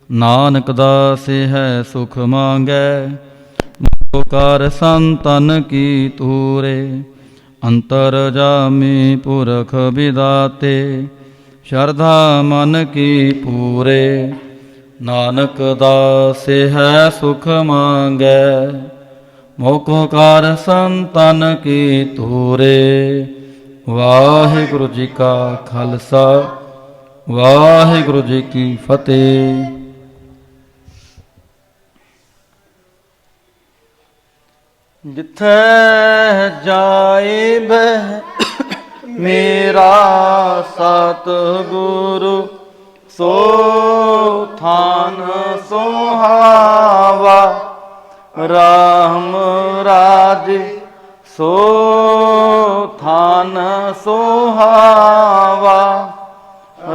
[SPEAKER 1] ਨਾਨਕ ਦਾਸ ਹੈ ਸੁਖ ਮੰਗੈ, ਕਰ ਸੰਤਨ ਕੀ ਤੂਰੇ। ਅੰਤਰ ਜਾਮੀ ਪੁਰਖ ਵਿਦਾਤੇ, ਸ਼ਰਧਾ ਮਨ ਕੀ ਪੂਰੇ। ਨਾਨਕ ਦਾਸ ਹੈ ਸੁਖ ਮੰਗੈ, ਮੋਕੋ ਕਰ ਸੰਤਨ ਕੀ ਤੂਰੇ। ਵਾਹਿਗੁਰੂ ਜੀ ਕਾ ਖਾਲਸਾ, ਵਾਹਿਗੁਰੂ ਜੀ ਕੀ ਫਤਿਹ। ਜਿੱਥੈ ਜਾਏ ਬਹਿ ਮੇਰਾ ਸਤਿਗੁਰੂ, ਸੋ ਥਾਨ ਸੁਹਾਵਾ। ਰਾਮ ਰਾਜੇ ਸੋ ਥਾਨ ਸੁਹਾਵਾ।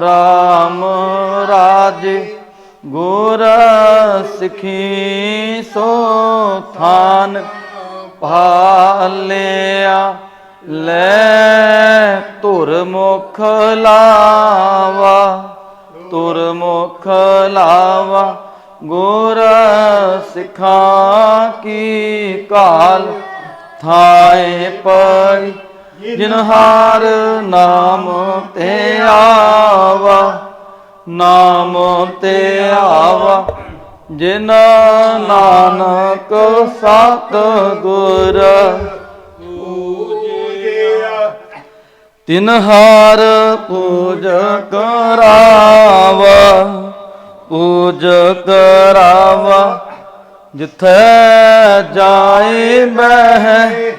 [SPEAKER 1] ਰਾਮ ਰਾਜੇ ਗੁਰ ਸਿੱਖੀ, ਸੋ ਥਾਨ ਭਾਲਿਆ। ਲੈ ਧੁਰ ਮੁਖ ਲਾਵਾ, ਧੁਰ ਮੁਖ ਲਾਵਾ। ਗੁਰ ਸਿੱਖਾਂ ਕੀ ਕਾਲ ਥਾਏ ਪਈ, ਜਿਨ ਹਾਰ ਨਾਮ ਤੇ ਆਵਾ। ਨਾਮ ਤੇ ਆਵਾ, ਜਿਨ ਨਾਨਕ ਸਤਿਗੁਰ ਪੂਜਿਆ। ਤਿਨ ਹਾਰ ਪੂਜ ਕਰਾਵਾ, ਪੂਜ ਕਰਾਵਾ। ਜਿੱਥੈ ਜਾਏ ਬਹਿ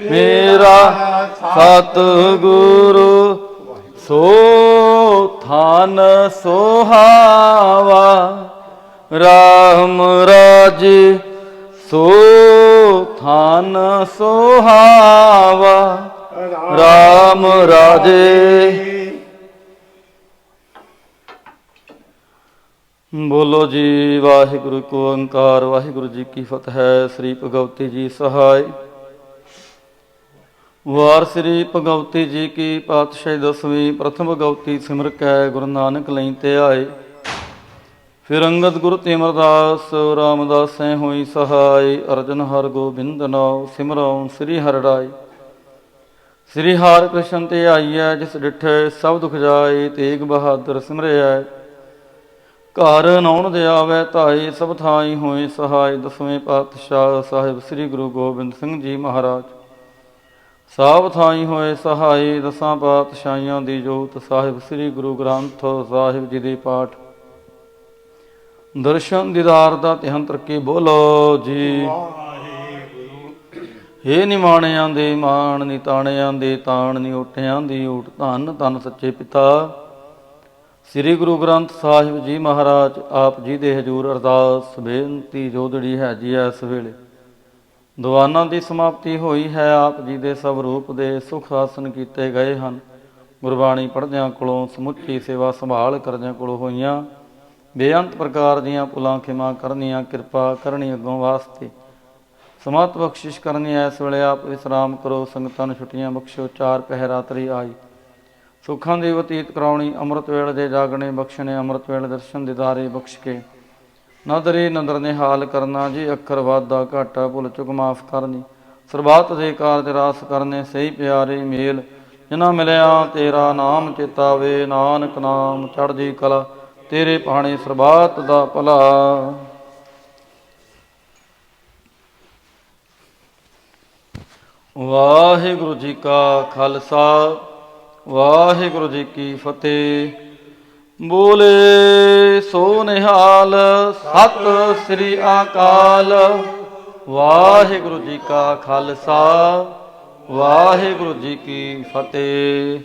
[SPEAKER 1] ਮੇਰਾ ਸਤਿਗੁਰੂ, ਸੋ ਥਾਨ ਸੁਹਾਵਾ। ਰਾਮ ਰਾਜੇ ਸੋ ਥਾਨ ਸੁਹਾਵਾ। ਰਾਮ ਰਾਜੇ। ਬੋਲੋ ਜੀ ਵਾਹਿਗੁਰੂ ਕੋ ਓੰਕਾਰ, ਵਾਹਿਗੁਰੂ ਜੀ ਕੀ ਫਤਿਹ। ਸ੍ਰੀ ਭਗਵਤੀ ਜੀ ਸਹਾਇ। ਵਾਰ ਸ੍ਰੀ ਭਗਵਤੀ ਜੀ ਕੀ ਪਾਤਸ਼ਾਹੀ ਦਸਵੀਂ। ਪ੍ਰਥਮ ਭਗਵਤੀ ਸਿਮਰ ਕੈ ਗੁਰੂ ਨਾਨਕ ਲਈ ਤੇ ਆਏ। ਫਿਰ ਅੰਗਦ ਗੁਰੂ ਤੇ ਅਮਰਦਾਸ, ਰਾਮਦਾਸੈ ਹੋਈ ਸਹਾਇ। ਅਰਜਨ ਹਰ ਗੋਬਿੰਦ ਨਾਉ, ਸਿਮਰਉ ਸ੍ਰੀ ਹਰਿ ਰਾਇ। ਸ੍ਰੀ ਹਰਿ ਕ੍ਰਿਸ਼ਨ ਤੇ ਆਈਐ, ਜਿਸ ਡਿਠੇ ਸਭ ਦੁਖ ਜਾਏ। ਤੇਗ ਬਹਾਦਰ ਸਿਮਰਿਐ, ਘਰ ਨਾਉਣ ਦੇ ਆਵੈ ਧਾਈ। ਸਭ ਥਾਈ ਹੋਏ ਸਹਾਇ। ਦਸਵੇਂ ਪਾਤਸ਼ਾਹ ਸਾਹਿਬ ਸ੍ਰੀ ਗੁਰੂ ਗੋਬਿੰਦ ਸਿੰਘ ਜੀ ਮਹਾਰਾਜ, ਸਭ ਥਾਈ ਹੋਏ ਸਹਾਈ। ਦਸਾਂ ਪਾਤਸ਼ਾਹੀਆਂ ਦੀ ਜੋਤ ਸਾਹਿਬ ਸ੍ਰੀ ਗੁਰੂ ਗ੍ਰੰਥ ਸਾਹਿਬ ਜੀ ਦੇ ਪਾਠ ਦਰਸ਼ਨ ਦੀਦਾਰ ਦਾ ਧਿਆਨ ਤਰਕੇ ਬੋਲੋ ਜੀ। ਹੇ ਨਿਮਾਣਿਆਂ ਦੇ ਮਾਣ, ਨਿਤਾਣਿਆਂ ਦੇ ਤਾਣ, ਨਿਓਟਿਆਂ ਦੀ ਓਟ। ਧੰਨ ਧੰਨ ਸੱਚੇ ਪਿਤਾ ਸ੍ਰੀ ਗੁਰੂ ਗ੍ਰੰਥ ਸਾਹਿਬ ਜੀ ਮਹਾਰਾਜ ਆਪ ਜੀ ਦੇ ਹਜ਼ੂਰ ਅਰਦਾਸ ਬੇਨਤੀ ਜੋਦੜੀ ਹੈ ਜੀ ਇਸ ਵੇਲੇ ਦੀਵਾਨਾਂ ਦੀ ਸਮਾਪਤੀ ਹੋਈ ਹੈ। ਆਪ ਜੀ ਦੇ ਸਭ ਰੂਪ ਦੇ ਸੁਖ ਆਸਨ ਕੀਤੇ ਗਏ ਹਨ। ਗੁਰਬਾਣੀ ਪੜ੍ਹਦਿਆਂ ਕੋਲੋਂ ਸਮੁੱਚੀ ਸੇਵਾ ਸੰਭਾਲ ਕਰਦਿਆਂ ਕੋਲੋਂ ਹੋਈਆਂ ਬੇਅੰਤ ਪ੍ਰਕਾਰ ਦੀਆਂ ਭੁੱਲਾਂ ਖਿਮਾ ਕਰਨੀਆਂ, ਕਿਰਪਾ ਕਰਨੀ ਅੱਗੋਂ ਵਾਸਤੇ ਸਮਤ ਬਖਸ਼ਿਸ਼ ਕਰਨੀ। ਇਸ ਵੇਲੇ ਆਪ ਵਿਸਰਾਮ ਕਰੋ, ਸੰਗਤਾਂ ਨੂੰ ਛੁੱਟੀਆਂ ਬਖਸ਼ੋ। 4 ਪਹਿਰਾ ਤਰੀ ਆਈ ਸੁੱਖਾਂ ਦੀ ਬਤੀਤ ਕਰਾਉਣੀ, ਅੰਮ੍ਰਿਤ ਵੇਲੇ ਦੇ ਜਾਗਣੇ ਬਖਸ਼ਣੇ, ਅੰਮ੍ਰਿਤ ਵੇਲੇ ਦਰਸ਼ਨ ਦਿਦਾਰੇ ਬਖਸ਼ ਕੇ ਨਦਰੇ ਨਦਰ ਨਿਹਾਲ ਕਰਨਾ ਜੀ। ਅੱਖਰ ਵਾਧਾ ਘਾਟਾ ਭੁੱਲ ਚੁੱਕ ਮਾਫ ਕਰਨੀ, ਸਰਬੱਤ ਦੇ ਕਾਰਜ ਰਾਸ ਕਰਨੇ। ਸਹੀ ਪਿਆਰੇ ਮੇਲ ਜਿਨ੍ਹਾਂ ਮਿਲਿਆ ਤੇਰਾ ਨਾਮ ਚੇਤਾਵੇ, ਨਾਨਕ ਨਾਮ ਚੜ੍ਹਦੀ ਕਲਾ ਤੇਰੇ ਭਾਣੇ ਸਰਬੱਤ ਦਾ ਭਲਾ। ਵਾਹਿਗੁਰੂ ਜੀ ਕਾ ਖਾਲਸਾ, ਵਾਹਿਗੁਰੂ ਜੀ ਕੀ ਫਤਿਹ। ਬੋਲੇ ਸੋ ਨਿਹਾਲ, ਸਤਿ ਸ੍ਰੀ ਅਕਾਲ। ਵਾਹਿਗੁਰੂ ਜੀ ਕਾ ਖਾਲਸਾ, ਵਾਹਿਗੁਰੂ ਜੀ ਕੀ ਫਤਿਹ।